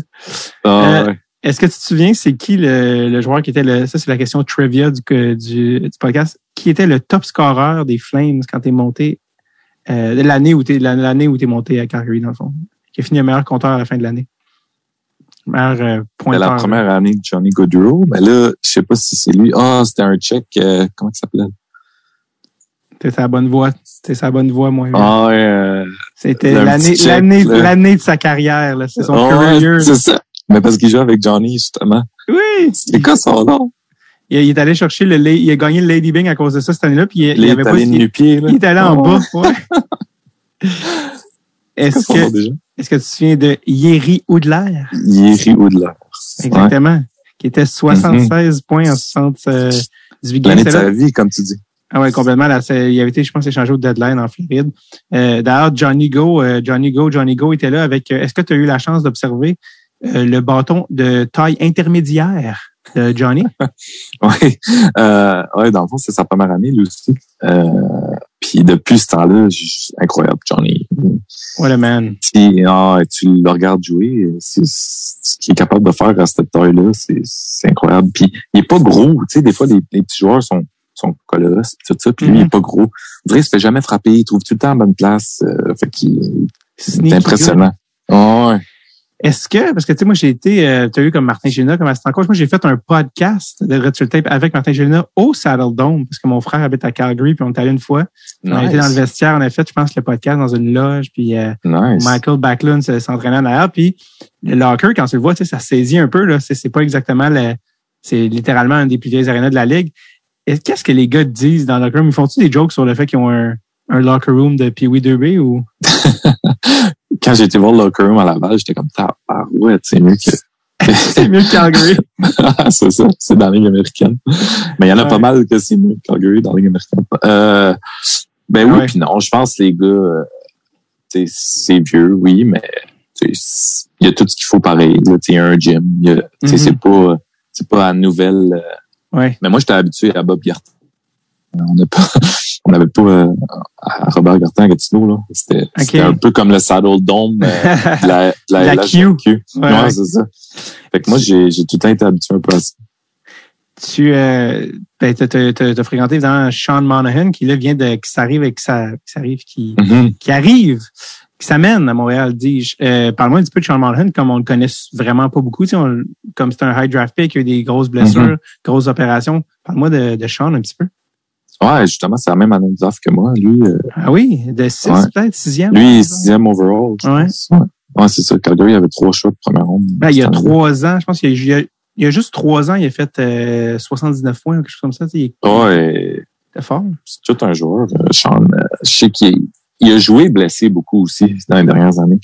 S3: Ouais.
S1: Est-ce que tu te souviens, c'est qui le joueur qui était ça c'est la question trivia du podcast, qui était le top scoreur des Flames quand t'es monté, l'année où t'es monté à Calgary, dans le fond? Qui a fini le meilleur compteur à la fin de l'année? Meilleur pointeur.
S3: La première année de Johnny Gaudreau, mais là, je sais pas si c'est lui. C'était un Tchèque, comment il s'appelait?
S1: C'était sa bonne voix, moi. C'était l'année de sa carrière, là. C'est son career.
S3: C'est ça. Mais parce qu'il joue avec Johnny, justement.
S1: Oui.
S3: C'est quoi son nom?
S1: Il est allé chercher il a gagné le Lady Byng à cause de ça cette année-là, puis il avait pas
S3: nu-pied, là.
S1: Il est allé en bas, ouais. Est-ce que tu te souviens de Jiri Udler?
S3: Jiri Udler.
S1: Exactement. Ouais. Qui était 76 points en 78 games.
S3: L'année de sa vie, comme tu dis.
S1: Ah ouais, complètement. Là, il avait été, je pense, échangé au deadline en Floride. D'ailleurs, Johnny Go était là avec. Est-ce que tu as eu la chance d'observer le bâton de taille intermédiaire de Johnny?
S3: Oui. Dans le fond, c'est sa première année, lui aussi. Puis depuis ce temps-là, incroyable, Johnny.
S1: What a man.
S3: Tu le regardes jouer, ce qu'il est capable de faire à cette taille-là, c'est incroyable. Puis il est pas gros, tu sais, des fois les petits joueurs sont colosses, tout ça, puis lui il est pas gros. En vrai, il se fait jamais frapper, il trouve tout le temps la bonne place, fait qu'il c'est impressionnant. Ouais.
S1: Est-ce que, parce que tu sais, moi j'ai été, tu as eu comme Martin Gélina comme assistant coach, moi j'ai fait un podcast de Red Sur Tape avec Martin Gélina au Saddle Dome, parce que mon frère habite à Calgary, puis on est allé une fois. Nice. On a été dans le vestiaire, on a fait, je pense, le podcast dans une loge, puis Michael Backlund s'entraînait en arrière, puis le locker, quand tu le vois, tu sais, ça saisit un peu, là, c'est pas exactement c'est littéralement un des plus vieilles arénas de la ligue. Et qu'est-ce que les gars disent dans le locker room? Ils font-tu des jokes sur le fait qu'ils ont un locker room de Pee Wee 2B ou?
S3: Quand j'ai été voir le locker room à Laval, j'étais comme, ouais, c'est mieux que...
S1: c'est mieux que Calgary.
S3: C'est ça, c'est dans la Ligue américaine. Mais il y en a pas mal que c'est mieux que Calgary dans la Ligue américaine. Oui, puis non, je pense que les gars, c'est vieux, oui, mais il y a tout ce qu'il faut pareil. Il y a un gym, c'est pas à nouvelle...
S1: Ouais.
S3: Mais moi, j'étais habitué à Bob Gartin. on n'avait pas à Robert Gartin à Gatineau, là. C'était un peu comme le Saddle Dome de la
S1: Q.
S3: Ouais, c'est ça. Fait que moi, j'ai tout le temps été habitué un peu à ça.
S1: Tu t'as fréquenté évidemment Sean Monahan qui là vient qui s'amène à Montréal, dis-je. Parle-moi un petit peu de Sean Monahan, comme on le connaît vraiment pas beaucoup, comme c'est un high draft pick, il y a eu des grosses blessures, grosses opérations. Parle-moi de Sean un petit peu.
S3: Ouais, justement, c'est la même année de draft que moi, lui.
S1: Ah oui, de 6, peut-être, 6e.
S3: Lui, 6e overall. Ouais, c'est ça. Calgary avait 3 choix de première ronde.
S1: Ben, il y a 3 ans, je pense qu'il y a juste 3 ans, il a fait 79 points ou quelque chose comme ça.
S3: C'est
S1: fort.
S3: C'est tout un joueur, Sean. Je sais qu'il a joué blessé beaucoup aussi dans les dernières années.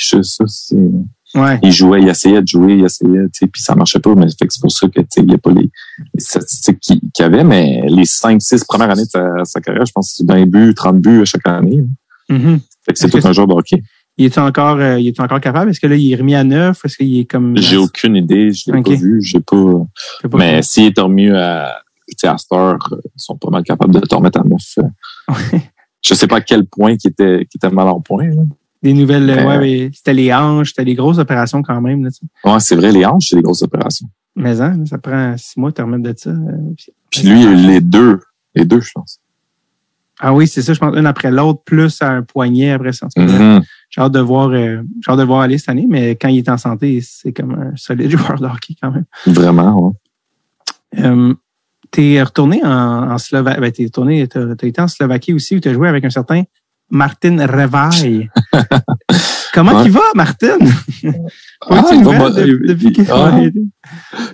S3: Il jouait, il essayait de jouer, puis ça marchait pas, mais fait que c'est pour ça que il n'y a pas les statistiques qu'il avait, mais les 5-6 premières années de sa carrière, je pense que c'est 20 buts, 30 buts à chaque année.
S1: Mm-hmm.
S3: Fait que c'est tout un joueur de hockey.
S1: Il est encore capable? Est-ce que là, il est remis à 9? Est-ce qu'il est comme...
S3: J'ai aucune idée, je l'ai pas vu, mais s'il est remis à Star, ils sont pas mal capables de te remettre à 9. Je sais pas à quel point qui était mal en point, là.
S1: Des nouvelles, mais c'était les hanches, c'était des grosses opérations quand même, là, tu sais.
S3: Ouais, c'est vrai, les hanches, c'est des grosses opérations.
S1: Mais ça prend 6 mois de te remettre de ça.
S3: Puis lui, il a eu les deux, je pense.
S1: Ah oui, c'est ça, je pense, une après l'autre, plus à un poignet après ça.
S3: Mm-hmm.
S1: J'ai hâte de le voir aller cette année, mais quand il est en santé, c'est comme un solide joueur de hockey quand même.
S3: Vraiment, ouais.
S1: T'es retourné en Slovaquie, t'as été en Slovaquie aussi où t'as joué avec un certain Martin Revaille. Comment il va, Martin?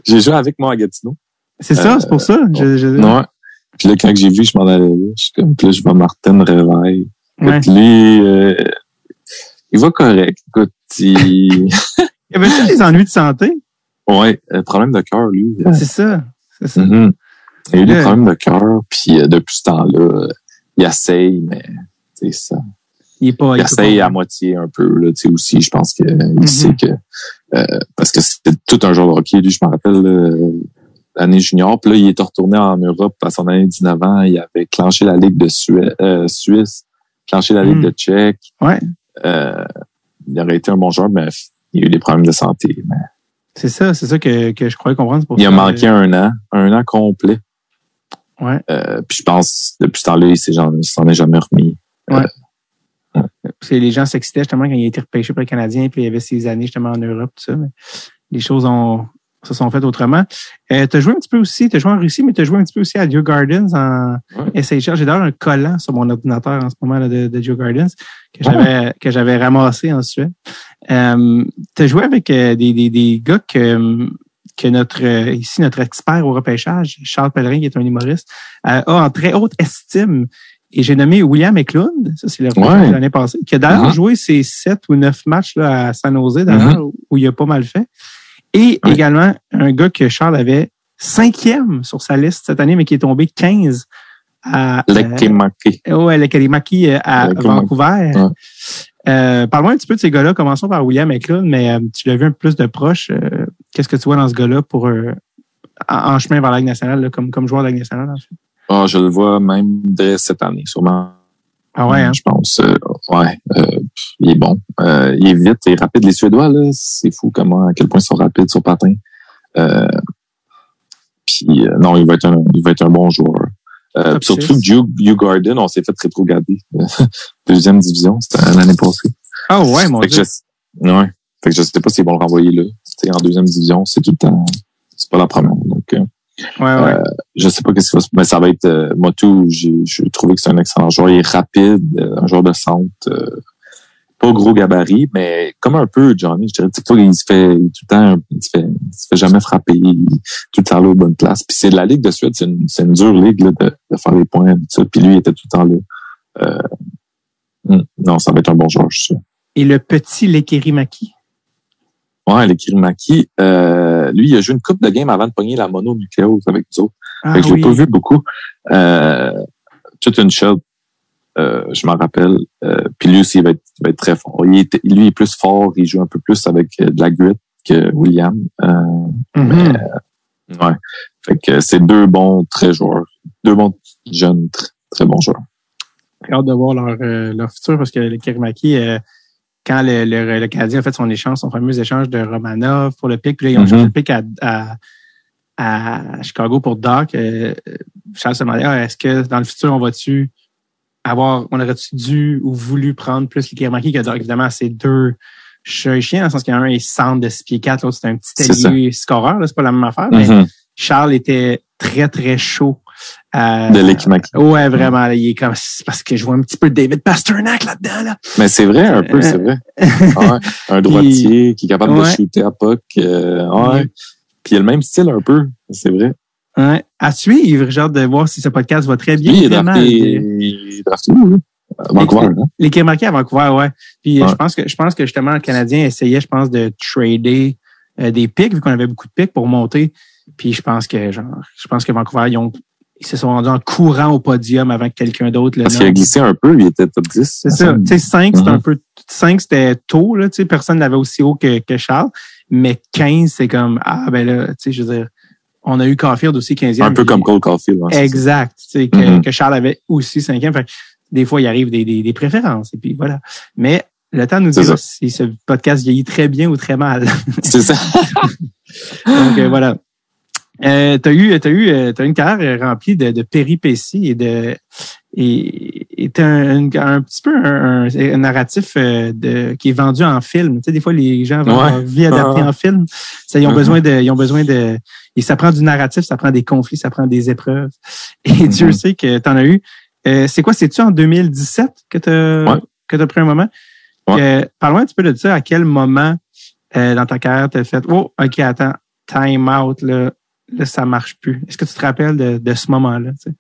S3: J'ai joué avec moi à Gatineau.
S1: C'est ça, c'est pour ça.
S3: Ouais. Puis là, quand j'ai vu, je m'en allais là. Je suis comme, puis là, je vois Martin Revaille. Ouais. Lui, il va correct. Écoute,
S1: il y avait-tu des ennuis de santé?
S3: Ouais, problème de cœur, lui.
S1: C'est ça.
S3: Mm-hmm. Il a eu des problèmes de cœur, puis depuis ce temps-là, il essaye, mais c'est ça. Il essaye à moitié un peu, là, tu sais, aussi. Je pense qu'il sait que parce que c'était tout un joueur de hockey. Lui, je me rappelle l'année junior, puis là, il est retourné en Europe à son année 19 ans. Il avait clenché la Ligue de Suisse, clenché la Ligue de Tchèque.
S1: Ouais.
S3: Il aurait été un bon joueur, mais il a eu des problèmes de santé. Mais...
S1: C'est ça que je croyais comprendre.
S3: Il a manqué un an complet.
S1: Ouais.
S3: Puis je pense, depuis ce temps-là, il s'en est jamais remis.
S1: Ouais. Parce que les gens s'excitaient justement quand il a été repêché par le Canadien, puis il y avait ses années justement en Europe, tout ça. Mais les choses se sont faites autrement. T'as joué un petit peu aussi, t'as joué en Russie, mais t'as joué un petit peu aussi à Djurgårdens Gardens en SHL. J'ai d'ailleurs un collant sur mon ordinateur en ce moment là, de Djurgårdens Gardens que j'avais ramassé en Suède. T'as joué avec des gars que notre expert au repêchage, Charles Pellerin, qui est un humoriste, a en très haute estime. Et j'ai nommé William Eklund, ça c'est le repêchage de l'année passée, qui a d'ailleurs joué ses 7 ou 9 matchs là, à San Jose, d'ailleurs, où il a pas mal fait. Et également, un gars que Charles avait 5e sur sa liste cette année, mais qui est tombé 15 à
S3: Lekkerimäki.
S1: Lekkerimäki à Vancouver. Ouais. Parle-moi un petit peu de ces gars-là. Commençons par William Eklund, mais tu l'as vu un peu plus de proche. Qu'est-ce que tu vois dans ce gars-là pour en chemin vers la Ligue nationale, là, comme joueur de la Ligue nationale, en fait?
S3: Ah, je le vois même dès cette année, sûrement.
S1: Ah ouais, hein?
S3: Je pense. Il est bon. Il est vite et rapide. Les Suédois, là, c'est fou à quel point ils sont rapides sur patin. Non, il va être un bon joueur. Surtout Djurgården, on s'est fait rétrograder. 2e division, c'était l'année passée.
S1: Ah ouais, mon Dieu.
S3: Fait que je sais pas s'ils vont le renvoyer là. T'sais, en 2e division, c'est tout le temps. C'est pas la première. Donc, je sais pas qu'est-ce qu'il va se... Mais ça va être Motu, j'ai trouvé que c'est un excellent joueur. Il est rapide, un joueur de centre. Pas gros gabarit, mais comme un peu Johnny, je dirais, tu sais, il se fait jamais frapper, il est tout le temps là aux bonnes places. Puis c'est de la Ligue de Suède, c'est une dure ligue là, de faire les points, tout ça. Puis lui, il était tout le temps là. Non, ça va être un bon joueur, je suis sûr.
S1: Et le petit Lekkerimäki?
S3: Ouais, Lekkerimäki, lui, il a joué une couple de games avant de pogner la mononucléose avec nous autres. Fait que je l'ai pas vu beaucoup. Toute une shot. Je m'en rappelle. Puis lui aussi, il va être très fort. Lui, il est plus fort. Il joue un peu plus avec de la grit que William. Mais, fait que c'est 2 bons, très joueurs. 2 bons jeunes, très bons joueurs.
S1: très hâte de voir leur futur parce que le Kirimaki, quand le Canadien a fait son fameux échange de Romanov pour le pick, puis là, ils ont changé le pick à Chicago pour Doc. Charles se demandait, est-ce que dans le futur, on aurait-tu dû ou voulu prendre plus le Kirimaki que Doc? Évidemment, c'est deux chats et chiens, dans le sens qu'il y en a un, il centre de 6 pieds 4, l'autre, c'est un petit ailier scoreur, là, c'est pas la même affaire, mais Charles était très, très chaud.
S3: De l'Ekimaki.
S1: Ouais, vraiment. Là, il est comme, c'est parce que je vois un petit peu David Pasternak là-dedans. Là.
S3: Mais c'est vrai, un peu, c'est vrai. Ouais, un droitier qui est capable de shooter à puck. Ouais. Puis il a le même style un peu, c'est vrai.
S1: Ouais. À suivre, genre de voir si ce podcast va très bien.
S3: Lui, il est drafté où, lui? Vancouver, hein?
S1: Les Kirimaki à Vancouver, ouais. Puis je pense que justement le Canadien essayait, de trader des picks, vu qu'on avait beaucoup de picks pour monter. Puis je pense que Vancouver, ils se sont rendus en courant au podium avant que quelqu'un d'autre.
S3: Parce qu'il a glissé un peu, il était top 10.
S1: C'est ça. Tu sais, 5, c'était un peu, 5, c'était tôt, là, tu sais, personne n'avait aussi haut que Charles. Mais 15, c'est comme, ben là, tu sais, je veux dire, on a eu Caulfield aussi 15e.
S3: Un peu comme Cole Caulfield.
S1: Hein, exact. Tu sais, que Charles avait aussi 5e. Fait que des fois, il arrive des préférences. Et puis voilà. Mais le temps nous dira si ce podcast vieillit très bien ou très mal.
S3: C'est ça.
S1: Donc, voilà. T'as eu une carrière remplie de péripéties et t'as un petit peu un narratif qui est vendu en film. Tu sais, des fois les gens vont leur vie adaptée en film. Ça, ils ont besoin de et ça prend du narratif, ça prend des conflits, ça prend des épreuves. Et Dieu sait que t'en as eu. C'est quoi, c'est-tu en 2017 que t'as pris un moment? Parle-moi un petit peu de ça. À quel moment dans ta carrière t'as fait OK, attends, time out là. Là, ça marche plus. Est-ce que tu te rappelles de ce moment-là? Tu sais?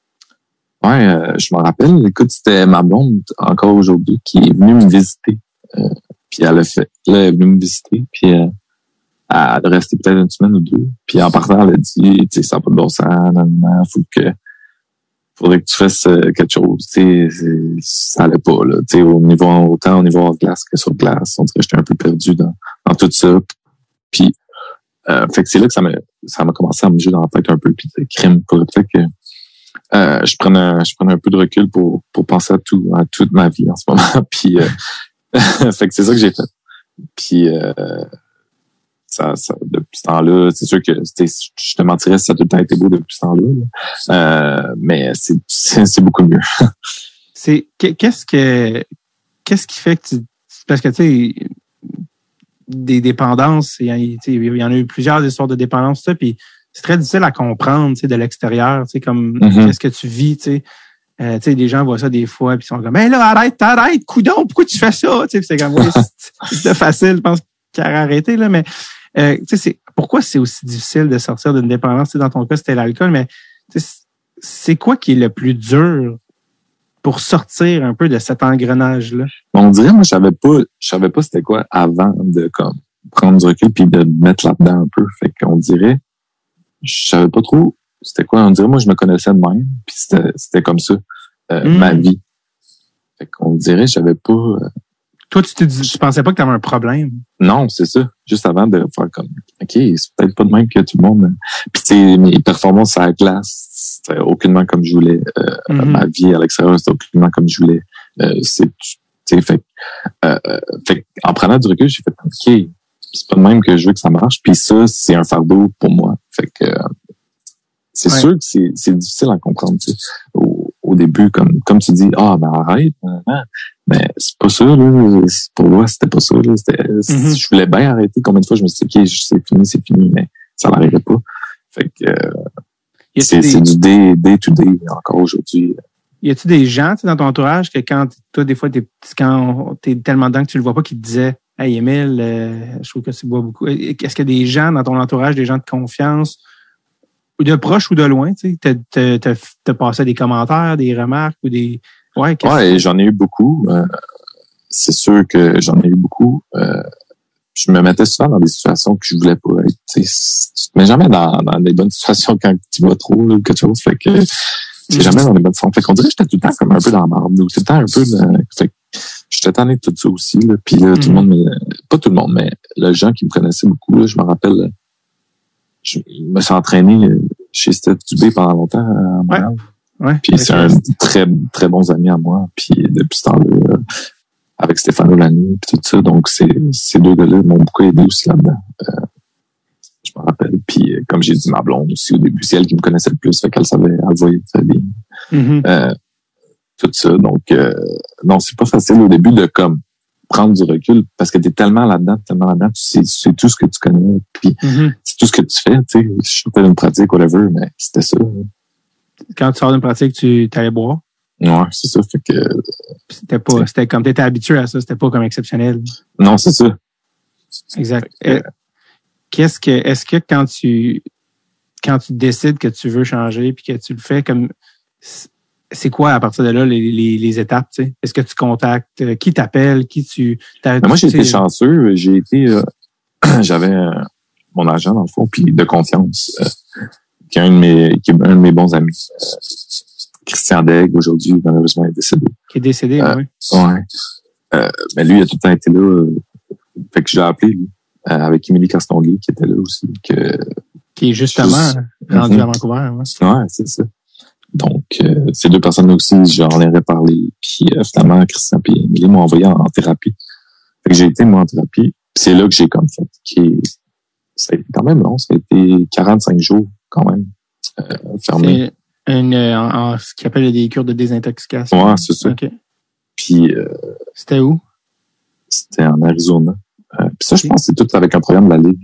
S3: Ouais, je me rappelle. Écoute, c'était ma blonde, encore aujourd'hui, qui est venue me visiter. Puis elle est venue me visiter. Puis elle est restée peut-être une semaine ou deux. Puis en partant, elle a dit, tu sais, ça n'a pas de bon sens, faudrait que tu fasses quelque chose. Tu sais, ça allait pas, là. Tu sais, autant au niveau hors glace que sur glace. On dirait que j'étais un peu perdu dans tout ça. Puis, fait que c'est là que ça m'a commencé à me jouer dans la tête un peu, puis crime, pour peut-être que je prenne un peu de recul pour penser à toute ma vie en ce moment. Puis fait que c'est ça que j'ai fait. Puis ça depuis ce temps-là, c'est sûr que je te mentirais si ça a tout le temps été beau depuis ce temps-là. Mais c'est beaucoup mieux.
S1: Qu'est-ce qui fait que parce que tu sais des dépendances, il y en a eu plusieurs histoires de dépendance, ça, puis c'est très difficile à comprendre, tu sais, de l'extérieur, tu sais, comme qu'est-ce que tu vis, tu sais, les gens voient ça des fois, puis ils sont comme, là, arrête, coudon, pourquoi tu fais ça, tu sais, c'est comme, c'est facile, je pense qu'il a arrêté là, mais tu sais, pourquoi c'est aussi difficile de sortir d'une dépendance, tu sais, dans ton cas c'était l'alcool, mais c'est quoi qui est le plus dur pour sortir un peu de cet engrenage-là?
S3: On dirait, moi, je savais pas c'était quoi avant de comme prendre du recul puis de me mettre là-dedans un peu. Fait qu'on dirait, je savais pas trop c'était quoi. On dirait, moi, je me connaissais de même puis c'était comme ça, ma vie. Fait qu'on dirait, je savais pas.
S1: Toi, tu pensais pas que t'avais un problème?
S3: Non, c'est ça. Juste avant de faire comme, OK, c'est peut-être pas de même que tout le monde. Puis tu sais, mes performances à la glace, c'était aucunement comme je voulais. Ma vie à l'extérieur, c'était aucunement comme je voulais. Fait en prenant du recul, j'ai fait, OK, c'est pas de même que je veux que ça marche. Puis ça, c'est un fardeau pour moi. Fait que c'est sûr que c'est difficile à comprendre. Tu sais. Au début, comme tu dis, ben arrête, mais c'est pas ça, là. Pour moi, c'était pas ça, là. Je voulais bien arrêter. Combien de fois je me suis dit, OK, c'est fini, mais ça n'arrivait pas. Fait que c'est du day to day encore aujourd'hui.
S1: Y a-tu des gens dans ton entourage que quand toi, des fois, quand t'es tellement dedans que tu le vois pas, qui te disaient, hey Émile, je trouve que tu bois beaucoup. Est-ce qu'il y a des gens dans ton entourage, des gens de confiance, ou de proche ou de loin, tu sais, t'as passé des commentaires, des remarques ou des... Ouais,
S3: j'en ai eu beaucoup. C'est sûr que j'en ai eu beaucoup. Je me mettais souvent dans des situations que je voulais pas être. Tu te mets jamais dans des bonnes situations quand tu vas trop ou quelque chose. Fait que c'est jamais dans les bonnes situations. Fait qu'on dirait que j'étais tout le temps comme un peu dans la marde. Tout le temps un peu fait que j'étais tanné de tout ça aussi. Là. Puis là, tout le monde pas tout le monde, mais les gens qui me connaissaient beaucoup, là, je me rappelle, je me suis entraîné chez Steph Dubé pendant longtemps à Montréal.
S1: Ouais.
S3: Puis c'est un très, très bon ami à moi. Puis depuis ce temps-là, avec Stéphano Lani, puis tout ça. Donc, ces deux gars-là m'ont beaucoup aidé aussi là-dedans. Je me rappelle. Puis, comme j'ai dit, ma blonde aussi, au début, c'est elle qui me connaissait le plus. Fait qu'elle savait, elle voyait très bien. Tout ça. Donc, non, c'est pas facile au début de comme prendre du recul parce que t'es tellement là-dedans, tu sais tout ce que tu connais, puis c'est tout ce que tu fais, tu sais. Je fais une pratique, whatever, mais c'était ça.
S1: Quand tu sors d'une pratique, tu t'allais boire?
S3: Ouais, c'est ça. Fait que
S1: c'était comme t'étais habitué à ça, c'était pas comme exceptionnel.
S3: Non, c'est ça.
S1: Exact. Est-ce que quand tu décides que tu veux changer puis que tu le fais, comme c'est quoi à partir de là les étapes, tu sais? Est-ce que tu contactes qui t'appelle,
S3: moi j'ai été chanceux, j'avais mon agent dans le fond puis de confiance qui est un de mes bons amis, Christian Daigle, aujourd'hui malheureusement est décédé.
S1: Qui est décédé, oui.
S3: Ouais. Mais lui il a tout le temps été là, fait que je l'ai appelé lui. Avec Émilie Castonguay qui était là aussi.
S1: Qui est justement rendu à Vancouver.
S3: Ouais, c'est ça. Donc, ces deux personnes-là aussi, j'en ai reparlé. Puis finalement, Christian et Émilie m'ont envoyé en thérapie. Fait que j'ai été, moi, en thérapie. Puis c'est là que j'ai comme fait. Ça a été quand même long. Ça a été 45 jours, quand même, fermé.
S1: C'est ce qu'ils appelle des cures de désintoxication.
S3: Ouais, c'est ça.
S1: Okay.
S3: Puis...
S1: c'était où?
S3: C'était en Arizona. Puis ça, je pense que c'est tout avec un programme de la Ligue.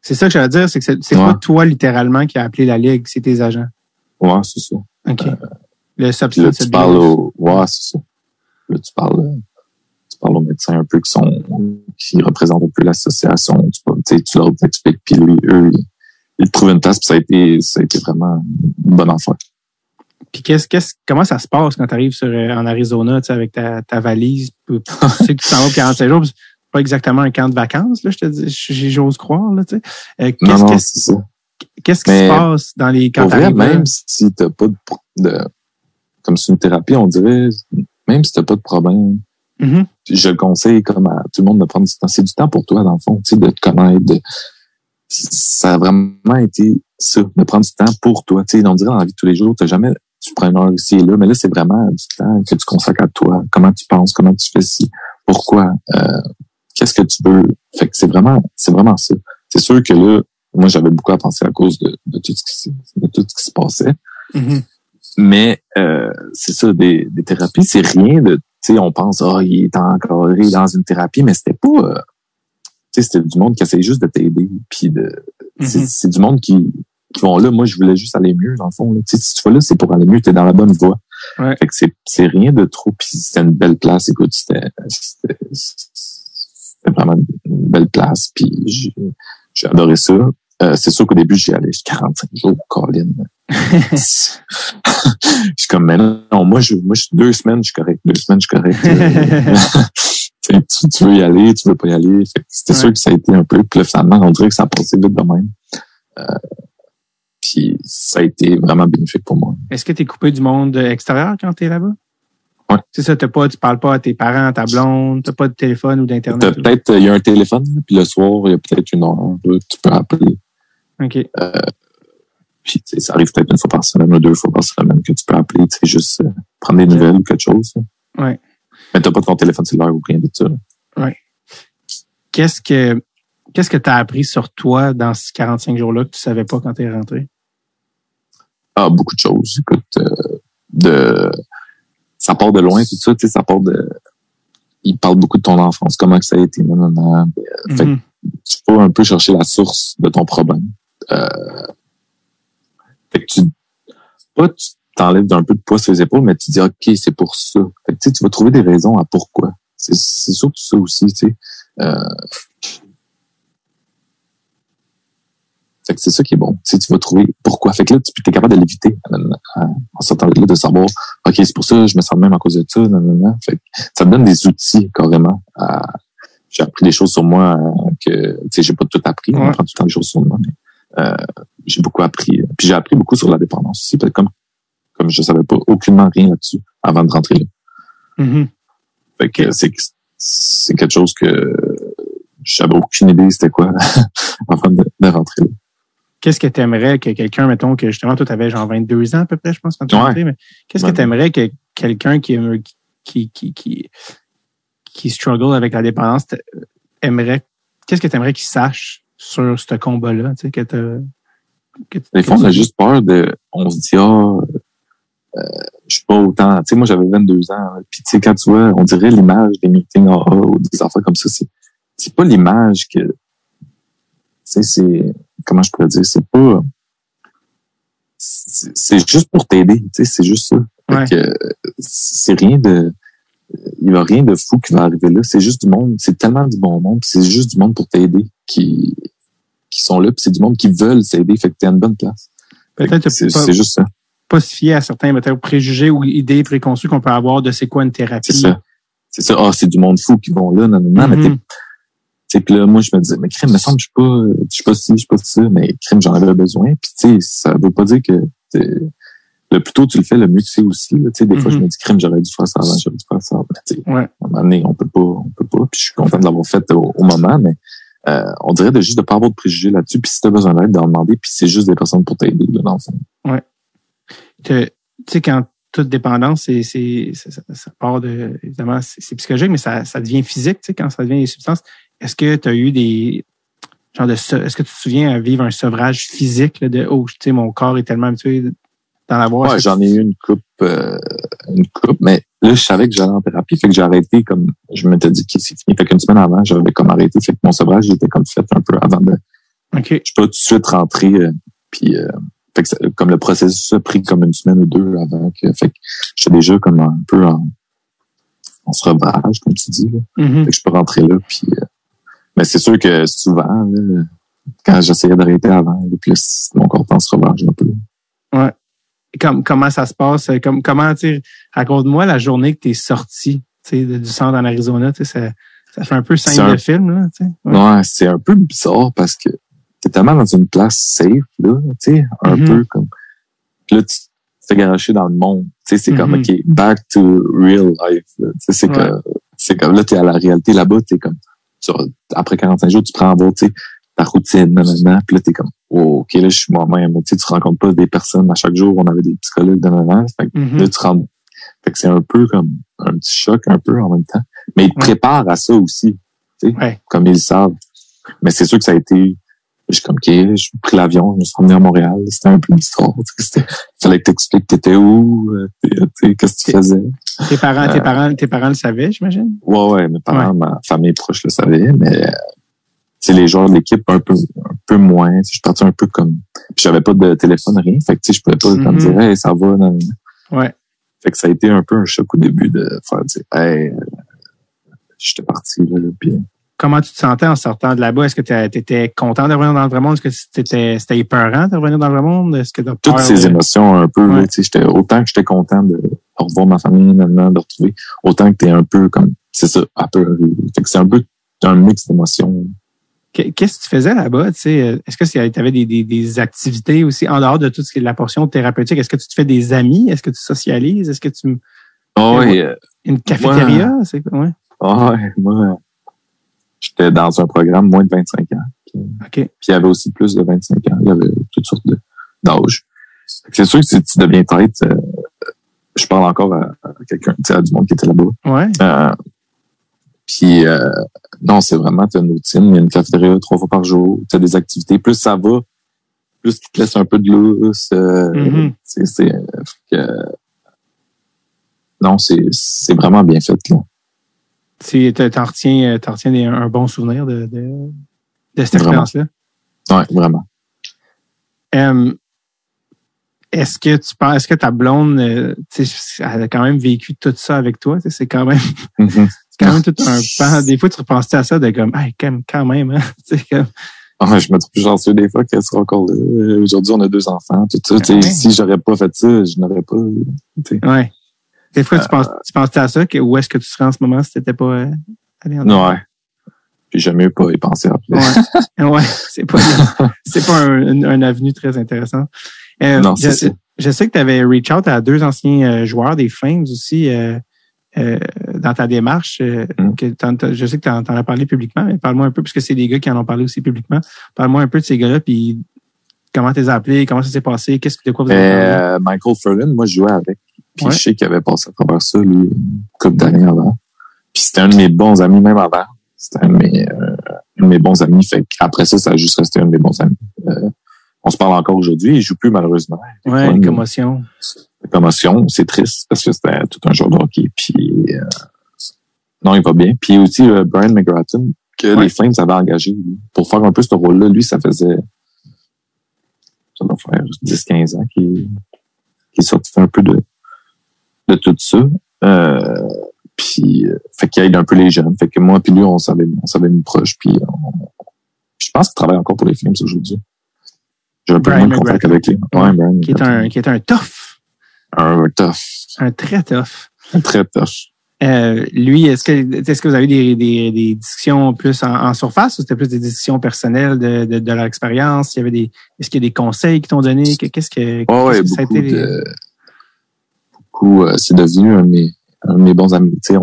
S1: C'est ça que j'allais dire, c'est que c'est pas toi littéralement qui a appelé la Ligue, c'est tes agents.
S3: Ouais, c'est ça.
S1: OK. Le substance
S3: tu parles ouais, c'est ça. Là, tu parles aux médecins un peu qui représentent un peu l'association. Tu leur expliques, puis eux, ils trouvent une place, puis ça a été vraiment une bonne affaire.
S1: Puis comment ça se passe quand tu arrives en Arizona, tu sais, avec ta valise, tu sais que tu t'en vas pour 45 jours, pas exactement un camp de vacances, là, je te dis, j'ose croire, là, tu sais.
S3: Non, c'est ça.
S1: Qu'est-ce qui se passe dans les camps d'arrivée?
S3: Même si t'as pas de comme c'est une thérapie, on dirait, même si t'as pas de problème, je le conseille comme à tout le monde de prendre du temps. C'est du temps pour toi, dans le fond, tu sais, de te connaître. Ça a vraiment été ça, de prendre du temps pour toi. Tu sais, on dirait dans la vie de tous les jours, tu prends une heure ici et là, mais là, c'est vraiment du temps que tu consacres à toi. Comment tu penses, comment tu fais ci, pourquoi, qu'est-ce que tu veux. Fait que c'est vraiment ça. C'est sûr que là, moi, j'avais beaucoup à penser à cause de tout ce qui se passait. Mais c'est ça, des thérapies, c'est rien de, tu sais, on pense, il est encadré dans une thérapie, mais c'était pas, tu sais, c'était du monde qui essaye juste de t'aider, puis c'est du monde qui vont là. Moi, je voulais juste aller mieux, dans le fond. Tu sais, si tu vas là, c'est pour aller mieux, t'es dans la bonne voie.
S1: Ouais.
S3: Fait que c'est rien de trop, puis c'était une belle place. Écoute, c'était vraiment une belle place, puis j'ai adoré ça. C'est sûr qu'au début, j'y allais 45 jours, Colin. Je suis comme, mais non, moi, je 2 semaines, je suis correct. 2 semaines, je suis correct. Tu veux y aller, tu veux pas y aller. C'était sûr que ça a été un peu, puis là, finalement, on dirait que ça a passé vite de même. Puis ça a été vraiment bénéfique pour moi.
S1: Est-ce que tu es coupé du monde extérieur quand tu es là-bas?
S3: Ouais.
S1: C'est ça, tu parles pas à tes parents, à ta blonde, t'as pas de téléphone ou d'internet?
S3: Peut-être, il y a un téléphone, puis le soir, il y a peut-être une heure, là, tu peux appeler.
S1: OK.
S3: Puis, tu sais, ça arrive peut-être 1 fois par semaine ou 2 fois par semaine que tu peux appeler, tu sais, juste prendre des nouvelles ou quelque chose.
S1: Ouais.
S3: Mais t'as pas ton téléphone cellulaire ou rien de ça.
S1: Ouais. Qu'est-ce que t'as appris sur toi dans ces 45 jours-là que tu savais pas quand t'es rentré?
S3: Beaucoup de choses. Écoute, ça part de loin, tout ça, tu sais, ça part de... Il parle beaucoup de ton enfance, comment que ça a été, non. Fait que tu peux un peu chercher la source de ton problème. Fait que tu t'enlèves d'un peu de poids sur les épaules, mais tu dis, OK, c'est pour ça. Fait que tu vas trouver des raisons à pourquoi. C'est surtout ça aussi, tu sais. Fait que c'est ça qui est bon. Tu sais, tu vas trouver pourquoi. Fait que là, tu es capable de l'éviter en sortant de là, de savoir, OK, c'est pour ça, je me sens même à cause de ça, non. Fait que ça te donne des outils, carrément. J'ai appris des choses sur moi que, tu sais, j'ai pas tout appris. On apprend tout le temps des choses sur moi, mais j'ai beaucoup appris. Puis j'ai appris beaucoup sur la dépendance aussi. Comme je savais pas aucunement rien là-dessus avant de rentrer là. Fait que c'est quelque chose que j'avais aucune idée c'était quoi avant de rentrer là.
S1: qu'est-ce que tu aimerais que quelqu'un, mettons, que justement, toi, tu avais genre 22 ans à peu près, je pense, quand tu es rentré, mais qu'est-ce que tu aimerais que quelqu'un qui struggle avec la dépendance qu'est-ce que tu aimerais qu'il sache sur ce combat-là? Tu sais,
S3: Des fois, on a juste peur on se dit, je suis pas autant. Tu sais, moi, j'avais 22 ans. Puis, tu sais, quand tu vois, on dirait l'image des meetings AA ou des affaires comme ça, c'est pas l'image que, tu sais, c'est, comment je pourrais dire, c'est pas, c'est juste pour t'aider. Tu sais, c'est juste ça.
S1: Ouais.
S3: Fait que, c'est il y a rien de fou qui va arriver là. C'est juste du monde. C'est tellement du bon monde. C'est juste du monde pour t'aider qui sont là. Puis c'est du monde qui veulent s'aider. Fait que t'es à une bonne place.
S1: Peut-être
S3: c'est juste ça.
S1: Pas se fier à certains préjugés ou idées préconçues qu'on peut avoir de c'est quoi une thérapie.
S3: C'est ça. Ah, c'est du monde fou qui vont là. Non. Mais puis là, moi, je me disais, mais crime, me semble, je suis pas ci, je suis pas ça, mais crime, j'en avais besoin. Puis tu sais, ça veut pas dire que le plus tôt tu le fais, le mieux tu sais aussi. Tu sais, des fois, je me dis, crime, j'aurais dû faire ça avant, j'aurais dû faire ça avant. À un moment donné, on peut pas. Puis je suis content de l'avoir fait au moment, mais on dirait juste de pas avoir de préjugés là-dessus. Puis si t'as besoin d'aide, d'en demander, puis c'est juste des personnes pour t'aider, là, dans le fond.
S1: Ouais. Tu sais, quand toute dépendance, ça part de, évidemment, c'est psychologique, mais ça devient physique, tu sais, quand ça devient des substances. Est-ce que tu as eu est-ce que tu te souviens à vivre un sevrage physique, là, tu sais, mon corps est tellement habitué d'en avoir?
S3: Ouais, j'en ai eu une coupe, mais là, je savais que j'allais en thérapie, fait que j'ai arrêté comme, je m'étais dit que c'est fini. Fait qu'une semaine avant, j'avais comme arrêté, fait que mon sevrage, j'étais comme fait un peu avant de,
S1: OK.
S3: Je suis pas tout de suite rentré, puis fait que comme le processus a pris comme une semaine ou deux avant fait que j'étais déjà comme un peu en sevrage, comme tu dis, là.
S1: Mm-hmm.
S3: Fait que je peux rentrer là, puis mais c'est sûr que souvent, là, quand j'essayais d'arrêter avant, là, puis là, mon corps en sevrage un peu.
S1: Ouais. Comment ça se passe? Comment, tu sais, raconte-moi la journée que t'es sorti, tu sais, du centre en Arizona, tu sais, ça fait un peu scène de film, là, tu sais.
S3: Ouais, c'est un peu bizarre parce que t'es tellement dans une place safe, là, tu sais, un peu comme, puis là, tu te fais garocher dans le monde, tu sais, c'est comme, OK, back to real life, là, tu sais, c'est comme, là, t'es à la réalité, là-bas, t'es comme, après 45 jours, tu prends en voir, tu sais, ta routine, puis là, t'es comme, oh, OK, là, je suis moi-même, tu sais, tu rencontres pas des personnes à chaque jour, on avait des psychologues là, fait que là, tu rentres, fait que c'est un peu comme un petit choc, un peu, en même temps, mais ils te préparent à ça aussi, tu sais, comme ils le savent, mais c'est sûr que ça a été, je suis comme, OK, j'ai pris l'avion, je me suis ramené à Montréal. C'était un peu bizarre. Il fallait que t'expliques t'étais où, qu'est-ce que tu faisais.
S1: Tes parents le savaient, j'imagine?
S3: Ouais, mes parents, ma famille proche le savait, mais, les joueurs de l'équipe un peu moins. Je suis parti un peu comme, puis j'avais pas de téléphone, rien. Fait que, je pouvais pas comme dire, hey, ça va, non.
S1: Ouais.
S3: Fait que ça a été un peu un choc au début de faire dire, hey, j'étais parti, là, puis.
S1: Comment tu te sentais en sortant de là-bas? Est-ce que tu étais content de revenir dans le vrai monde? Est-ce que c'était épeurant de revenir dans le vrai monde? Est-ce que
S3: toutes ces émotions un peu, là, autant que j'étais content de revoir ma famille maintenant, de retrouver, autant que t'es un peu comme, c'est ça, apeuré. Fait que c'est un peu un mix d'émotions.
S1: Qu'est-ce que tu faisais là-bas? Tu sais, est-ce que tu avais des activités aussi en dehors de tout ce qui est la portion thérapeutique? Est-ce que tu te fais des amis? Est-ce que tu socialises? Est-ce que tu... une cafétéria? C'est quoi? Ouais.
S3: Moi, j'étais dans un programme moins de 25 ans. Puis il y avait aussi plus de 25 ans. Il y avait toutes sortes d'âges. C'est sûr que si tu deviens tête, je parle encore à quelqu'un, tu sais, à du monde qui était là-bas.
S1: Ouais.
S3: Puis non, c'est vraiment, tu as une routine. Il y a une cafétéria 3 fois par jour. Tu as des activités. Plus ça va, plus tu te laisses un peu de lousse. Non, c'est vraiment bien fait, là.
S1: T'en retiens un bon souvenir de cette expérience-là?
S3: Oui, vraiment.
S1: Est-ce que ta blonde, elle a quand même vécu tout ça avec toi? C'est quand même, c'est quand même tout un pan. Des fois, tu repensais à ça de comme, hey, quand même, hein?
S3: Je me trouve chanceux des fois qu'elle sera encore là. Aujourd'hui, on a 2 enfants, tout ça. Si j'aurais pas fait ça, je n'aurais pas.
S1: Ouais. Des fois, tu pensais à ça, où est-ce que tu serais en ce moment si t'étais pas allé en
S3: ouais. Puis j'aime mieux pas y penser après.
S1: Ouais. C'est pas un avenue très intéressant.
S3: Non, c'est ça.
S1: Je sais que tu avais reach out à 2 anciens joueurs des Flames aussi dans ta démarche. Je sais que tu en as parlé publiquement, mais parle-moi un peu, puisque c'est des gars qui en ont parlé aussi publiquement. Parle-moi un peu de ces gars-là, puis comment t'es appelé, comment ça s'est passé, de quoi vous avez parlé?
S3: Michael Furlan, moi, je jouais avec. Puis
S1: Ouais.
S3: je sais qu'il avait passé à travers ça, lui, une couple d'années avant. Puis c'était un de mes bons amis, même avant. C'était un de mes bons amis. Fait qu'après ça, ça a juste resté un de mes bons amis. On se parle encore aujourd'hui. Il joue plus, malheureusement.
S1: Ouais, une commotion.
S3: Commotion, c'est triste parce que c'était tout un joueur de hockey. Puis non, il va bien. Puis aussi Brian McGrattan, que les Flames avaient engagé lui, pour faire un peu ce rôle-là. Lui, ça doit faire 10-15 ans qu'il sortit un peu de tout ça. Puis fait qu'il aide un peu les jeunes. Fait que moi puis lui, on savait mis proche. Puis je pense qu'il travaille encore pour les Flames aujourd'hui. J'ai un peu moins de contact avec lui. Ouais, Brian.
S1: Qui est un tough.
S3: Un tough.
S1: Un très tough.
S3: Un très tough.
S1: Lui, est-ce que vous avez des discussions plus en surface ou c'était plus des discussions personnelles de leur expérience? Est-ce qu'il y a des conseils qui t'ont donné?
S3: Beaucoup, c'est devenu un de mes bons amis. Tu sais,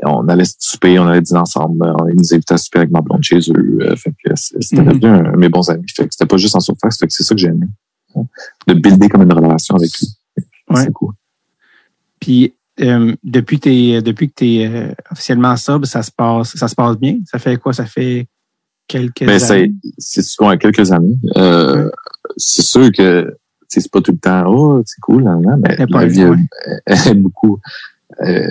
S3: on allait souper, on allait dîner ensemble. Ils nous invitaient à souper avec ma blonde chez eux. Fait que c'était devenu un de mes bons amis. Fait que c'était pas juste en surface. Fait que c'est ça que j'ai aimé. De builder comme une relation avec lui.
S1: Ouais.
S3: C'est cool.
S1: Puis, depuis que t'es officiellement sobre, ça se passe bien? Ça fait quoi? Ça fait quelques années?
S3: C'est quelques années. C'est sûr que c'est pas tout le temps, c'est cool, mais la vie est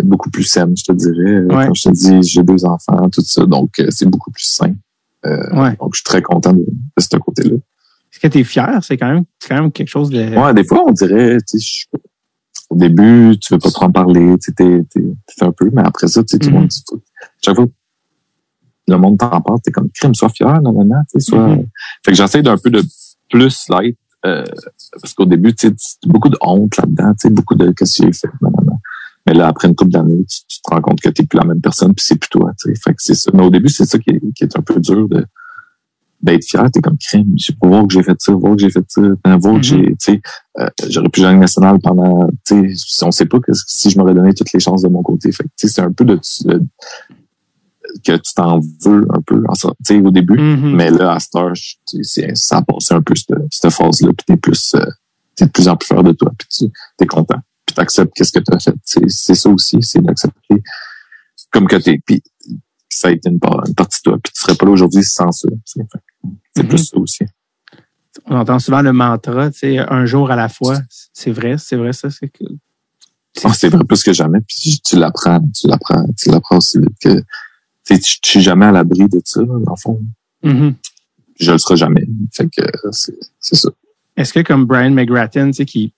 S3: beaucoup plus saine, je te dirais.
S1: Ouais.
S3: Comme je te dis, j'ai 2 enfants, tout ça, donc c'est beaucoup plus sain. Donc, je suis très content de ce côté-là.
S1: Est-ce que tu es fier? C'est quand même quelque chose de...
S3: Ouais, des fois, on dirait, au début, tu veux pas trop en parler, t'es un peu, mais après ça, tout le monde dit tout. Chaque fois, le monde t'en parle, t'es comme, crime, sois fier, normalement, Fait que j'essaie d'un peu de plus l'être, parce qu'au début, tu sais, beaucoup de honte là-dedans, tu sais, beaucoup de qu'est-ce que j'ai fait, normalement. Mais là, après une couple d'années, tu te rends compte que t'es plus la même personne, puis c'est plus toi, tu sais. Fait que c'est ça. Mais au début, c'est ça qui est un peu dur d'être fier. T'es comme crime. J'ai pas voir que j'ai fait ça, voir que j'ai, tu sais, j'aurais pu jouer à la nationale pendant, tu sais, on sait pas que si je m'aurais donné toutes les chances de mon côté. Fait que, tu sais, c'est un peu que tu t'en veux un peu, tu sais, au début. Mais là, à cette heure, ça a passé un peu cette phase-là, puis t'es de plus en plus fier de toi, puis t'es content. Puis t'acceptes qu'est-ce que t'as fait. C'est ça aussi, c'est d'accepter comme que t'es. Puis ça a été une partie de toi. Puis tu serais pas là aujourd'hui sans ça. C'est plus ça aussi.
S1: On entend souvent le mantra, tu sais, un jour à la fois. C'est vrai ça.
S3: C'est vrai plus que jamais. Puis tu l'apprends aussi vite que tu suis jamais à l'abri de ça, dans le fond. Je le serai jamais. Fait que c'est ça.
S1: Est-ce que comme Brian McGrattan, tu sais, qui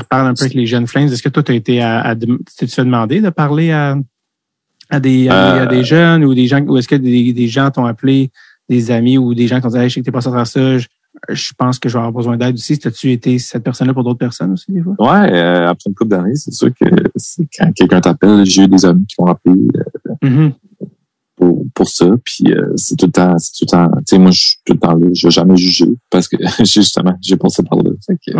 S1: reparle un peu avec les jeunes Flames, est-ce que toi, tu as été tu t'es demandé de parler à des jeunes ou des gens, ou est-ce que des gens t'ont appelé, des amis ou des gens qui t'ont dit, hey, je sais que t'es pas sorti à ça, je pense que je vais avoir besoin d'aide aussi. As-tu été cette personne-là pour d'autres personnes aussi, des fois?
S3: Ouais, après une couple d'années, c'est sûr que quand quelqu'un t'appelle, j'ai eu des amis qui m'ont appelé pour ça. Puis c'est tout le temps, tu sais, moi, je suis tout le temps là, je vais jamais juger parce que justement, j'ai passé par là. Fait que,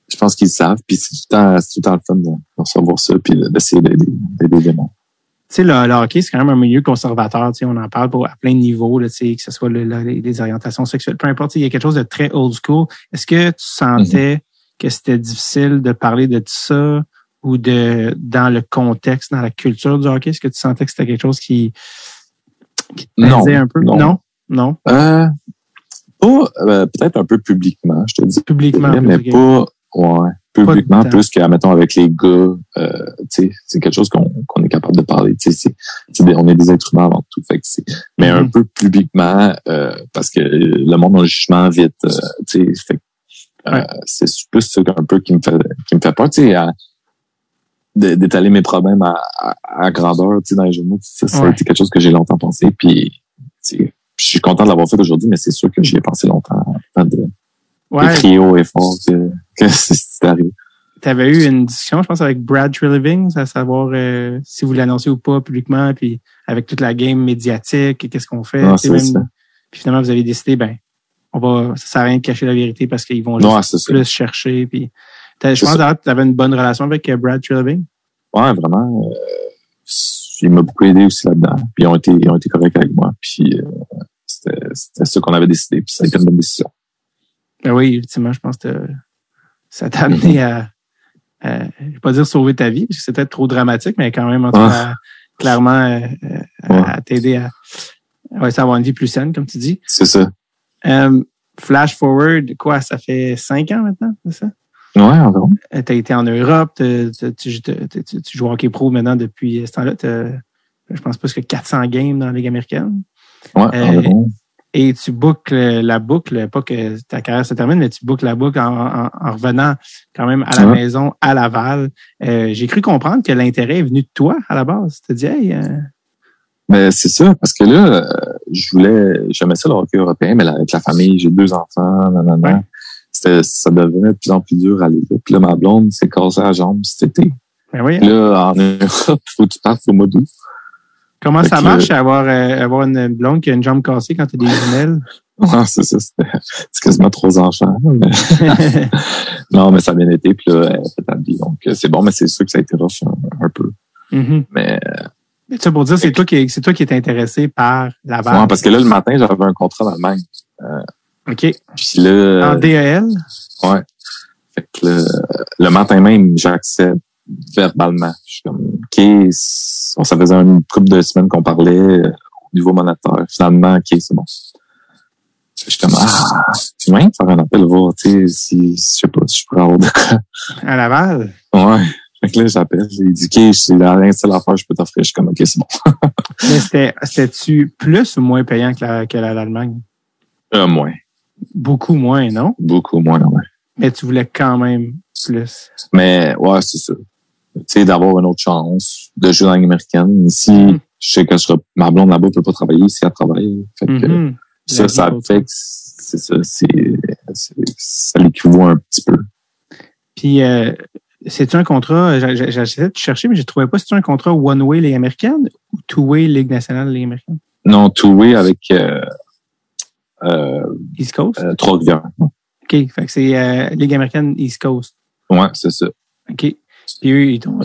S3: je pense qu'ils savent, puis c'est tout le temps le fun de recevoir ça, puis d'essayer d'aider les gens.
S1: Tu sais, le hockey, c'est quand même un milieu conservateur, tu sais, on en parle à plein de niveaux, là, tu sais, que ce soit les orientations sexuelles, peu importe, il y a quelque chose de très old school. Est-ce que tu sentais que c'était difficile de parler de tout ça ou dans le contexte, dans la culture du hockey? Est-ce que tu sentais que c'était quelque chose qui te plaisait un peu? Non?
S3: Peut-être un peu publiquement, je te dis.
S1: Publiquement,
S3: mais pas, publiquement, plus mettons, avec les gars, tu sais, c'est quelque chose qu'on est capable de parler, tu sais, on est des êtres humains avant tout, fait que mais un peu publiquement, parce que le monde a le jugement vite, tu sais, fait c'est plus ça un peu qui me fait peur, tu sais, d'étaler mes problèmes à grandeur, tu sais, dans les journaux, ça a été quelque chose que j'ai longtemps pensé, puis, tu sais, je suis content de l'avoir fait aujourd'hui, mais c'est sûr que j'y ai pensé longtemps avant de crier haut et fort que c'est arrivé.
S1: Tu avais eu une discussion, je pense, avec Brad Treliving, à savoir si vous l'annoncez ou pas publiquement, puis avec toute la game médiatique, qu'est-ce qu'on fait. Puis finalement, vous avez décidé, ça sert à rien de cacher la vérité parce qu'ils vont juste plus chercher. Puis je pense que tu avais une bonne relation avec Brad Treliving.
S3: Ouais, vraiment. Il m'a beaucoup aidé aussi là-dedans. Puis ils ont été corrects avec moi. Puis c'était ça qu'on avait décidé, puis ça a été une bonne décision.
S1: Ben oui, ultimement, je pense que ça t'a amené à je vais pas dire sauver ta vie, parce que c'est peut-être trop dramatique, mais quand même, en tout cas, clairement, à t'aider à avoir une vie plus saine, comme tu dis.
S3: C'est ça.
S1: Flash forward, quoi, ça fait 5 ans maintenant, c'est ça?
S3: Ouais, environ.
S1: T'as été en Europe, tu joues au hockey pro maintenant depuis ce temps-là. Je pense plus que 400 games dans la Ligue américaine.
S3: Ouais, environ.
S1: Et tu boucles la boucle, pas que ta carrière se termine, mais tu boucles la boucle en revenant quand même à la maison, à Laval. J'ai cru comprendre que l'intérêt est venu de toi à la base. Tu te dis, hey...
S3: Mais c'est ça, parce que là, j'aimais ça le hockey européen, mais là, avec la famille, j'ai 2 enfants, nanana. Ouais. Ça devenait de plus en plus dur à aller. Puis là, ma blonde s'est cassée la jambe cet été.
S1: Ben oui.
S3: Là, en Europe, faut que tu partes au mois d'août.
S1: Comment ça marche avoir une blonde qui a une jambe cassée quand tu as des jumelles?
S3: Ouais, c'est ça. C'est quasiment 3 enfants. Mais... non, mais ça a bien été. Puis là, elle est établie. Donc, c'est bon, mais c'est sûr que ça a été rough un peu.
S1: Mm-hmm.
S3: Mais
S1: ça pour dire, c'est toi qui es intéressé par Laval.
S3: Ouais, parce que là, le matin, j'avais un contrat en Allemagne.
S1: OK.
S3: Puis là...
S1: En DEL?
S3: Ouais. Fait que le matin même, j'accepte verbalement. Je suis comme, OK, ça faisait une couple de semaines qu'on parlait au niveau monétaire. Finalement, OK, c'est bon. Je suis comme, tu viens de faire un appel, voir, tu sais, si, je sais pas, si je pourrais avoir de quoi.
S1: À Laval?
S3: Ouais. Fait que là, j'appelle, il dit, OK, c'est la seule affaire que je peux t'offrir. Je suis comme, OK, c'est bon.
S1: Mais c'était-tu plus ou moins payant que l'Allemagne?
S3: Moins.
S1: Beaucoup moins, non?
S3: Beaucoup moins, ouais.
S1: Mais tu voulais quand même plus.
S3: Mais, ouais, c'est ça. Tu sais, d'avoir une autre chance de jouer dans la Ligue américaine. Ici, je sais que ma blonde là-bas peut pas travailler ici, elle travaille. Fait que ça fait que c'est ça, ça l'équivaut un petit peu.
S1: Puis, c'est-tu un contrat, j'essaie de chercher, mais je ne trouvais pas, c'est-tu un contrat one-way Ligue américaine ou two-way Ligue nationale Ligue américaine?
S3: Non, two-way avec
S1: East Coast?
S3: Trois-Rivières.
S1: OK, fait que c'est Ligue américaine East Coast.
S3: Ouais, c'est ça.
S1: OK. Puis eux, ils t'ont...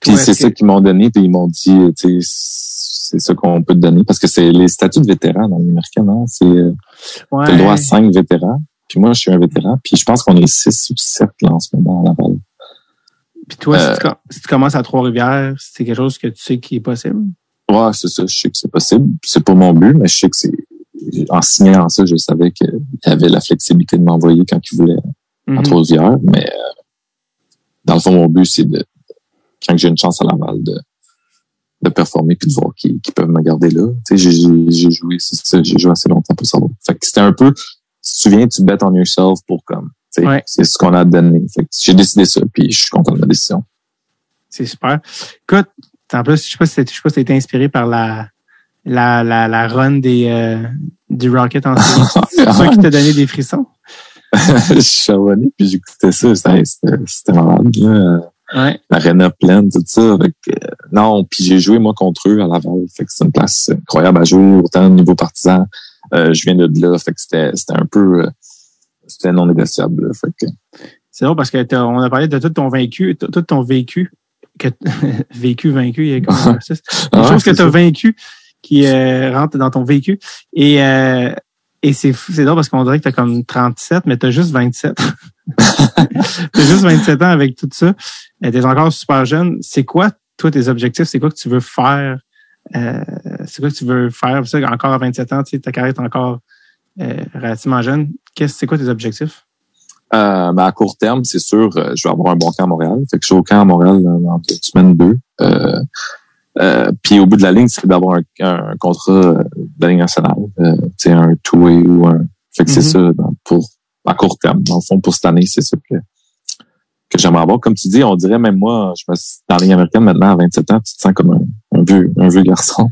S3: Puis c'est ça qu'ils m'ont donné, puis ils m'ont dit, tu sais, c'est ça qu'on peut te donner, parce que c'est les statuts de vétéran dans l'américaine, hein? T'as le droit à 5 vétérans, puis moi, je suis un vétéran, puis je pense qu'on est 6 ou 7 là, en ce moment à Laval.
S1: Puis toi, si tu commences à Trois-Rivières, c'est quelque chose que tu sais qui est possible?
S3: Ouais, c'est ça, je sais que c'est possible. C'est pas mon but, mais je sais que en signant ça, je savais qu'il y avait la flexibilité de m'envoyer quand il voulait à Trois-Rivières, mais dans le fond, mon but, c'est quand j'ai une chance à Laval, de performer puis de voir qui peuvent me garder là. Tu sais, j'ai joué assez longtemps pour savoir. Fait que c'était un peu, si tu viens, tu bet on yourself pour comme, tu sais, c'est ce qu'on a donné. Fait que j'ai décidé ça puis je suis content de ma décision.
S1: C'est super. Écoute, en plus, je sais pas si t'as été inspiré par la run du Rocket en série. C'est ça qui t'a donné des frissons?
S3: Je suis abonné puis j'écoutais ça. C'était malade, là.
S1: Ouais.
S3: L'arena pleine, tout ça. Avec, non, puis j'ai joué, moi, contre eux à Laval. Fait que c'est une place incroyable à jouer, autant au niveau partisan. Je viens de là. Fait que c'était un peu... c'était non négociable. Là, fait que...
S1: C'est drôle parce que on a parlé de tout ton vécu. Vaincu, il y a comme ça. Des choses que tu as vaincues qui rentrent dans ton vécu. Et c'est drôle parce qu'on dirait que tu as comme 37, mais tu as juste 27. Tu as juste 27 ans avec tout ça. Tu es encore super jeune. C'est quoi, toi, tes objectifs? C'est quoi que tu veux faire? C'est quoi que tu veux faire? Ça, encore à 27 ans, tu sais, ta carrière est encore relativement jeune. C'est quoi tes objectifs?
S3: À court terme, c'est sûr, je vais avoir un bon camp à Montréal. Fait que je suis au camp à Montréal dans 2 semaines, 2. Puis au bout de la ligne, c'est d'avoir un contrat de la Ligue nationale. Tu sais, un two-way ou un... Fait que c'est ça, à court terme. Dans le fond, pour cette année, c'est ça que j'aimerais avoir. Comme tu dis, on dirait même moi, dans la Ligue américaine maintenant, à 27 ans, tu te sens comme un vieux garçon.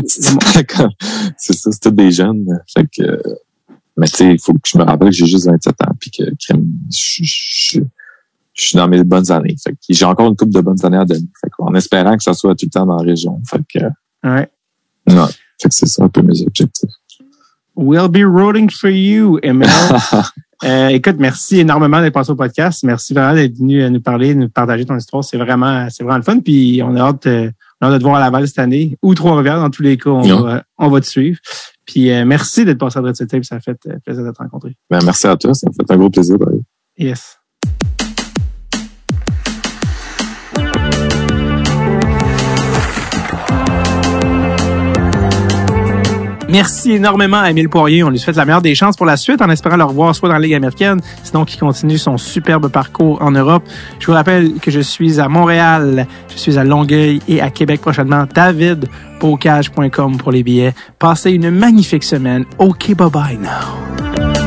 S3: C'est ça, c'est tous des jeunes. Fait que... Mais tu sais, il faut que je me rappelle que j'ai juste 27 ans puis que je suis dans mes bonnes années. Fait que j'ai encore une couple de bonnes années à donner. Fait qu'en espérant que ça soit tout le temps dans la région. Fait que
S1: ouais.
S3: Non. Fait que c'est ça un peu mes objectifs.
S1: We'll be rooting for you, Emile. Écoute, merci énormément d'être passé au podcast. Merci vraiment d'être venu nous parler, nous partager ton histoire. C'est vraiment le fun. Puis on a hâte On va te voir à Laval cette année, ou Trois-Rivières, dans tous les cas, on va te suivre. Puis merci d'être passé à Dread Sur le Tape, ça a fait plaisir de te rencontrer.
S3: Ben, merci à toi, ça me fait un gros plaisir. D'ailleurs.
S1: Yes. Merci énormément à Émile Poirier. On lui souhaite la meilleure des chances pour la suite en espérant le revoir soit dans la Ligue américaine, sinon qu'il continue son superbe parcours en Europe. Je vous rappelle que je suis à Montréal, je suis à Longueuil et à Québec prochainement. davidbocage.com pour les billets. Passez une magnifique semaine. OK, bye-bye now.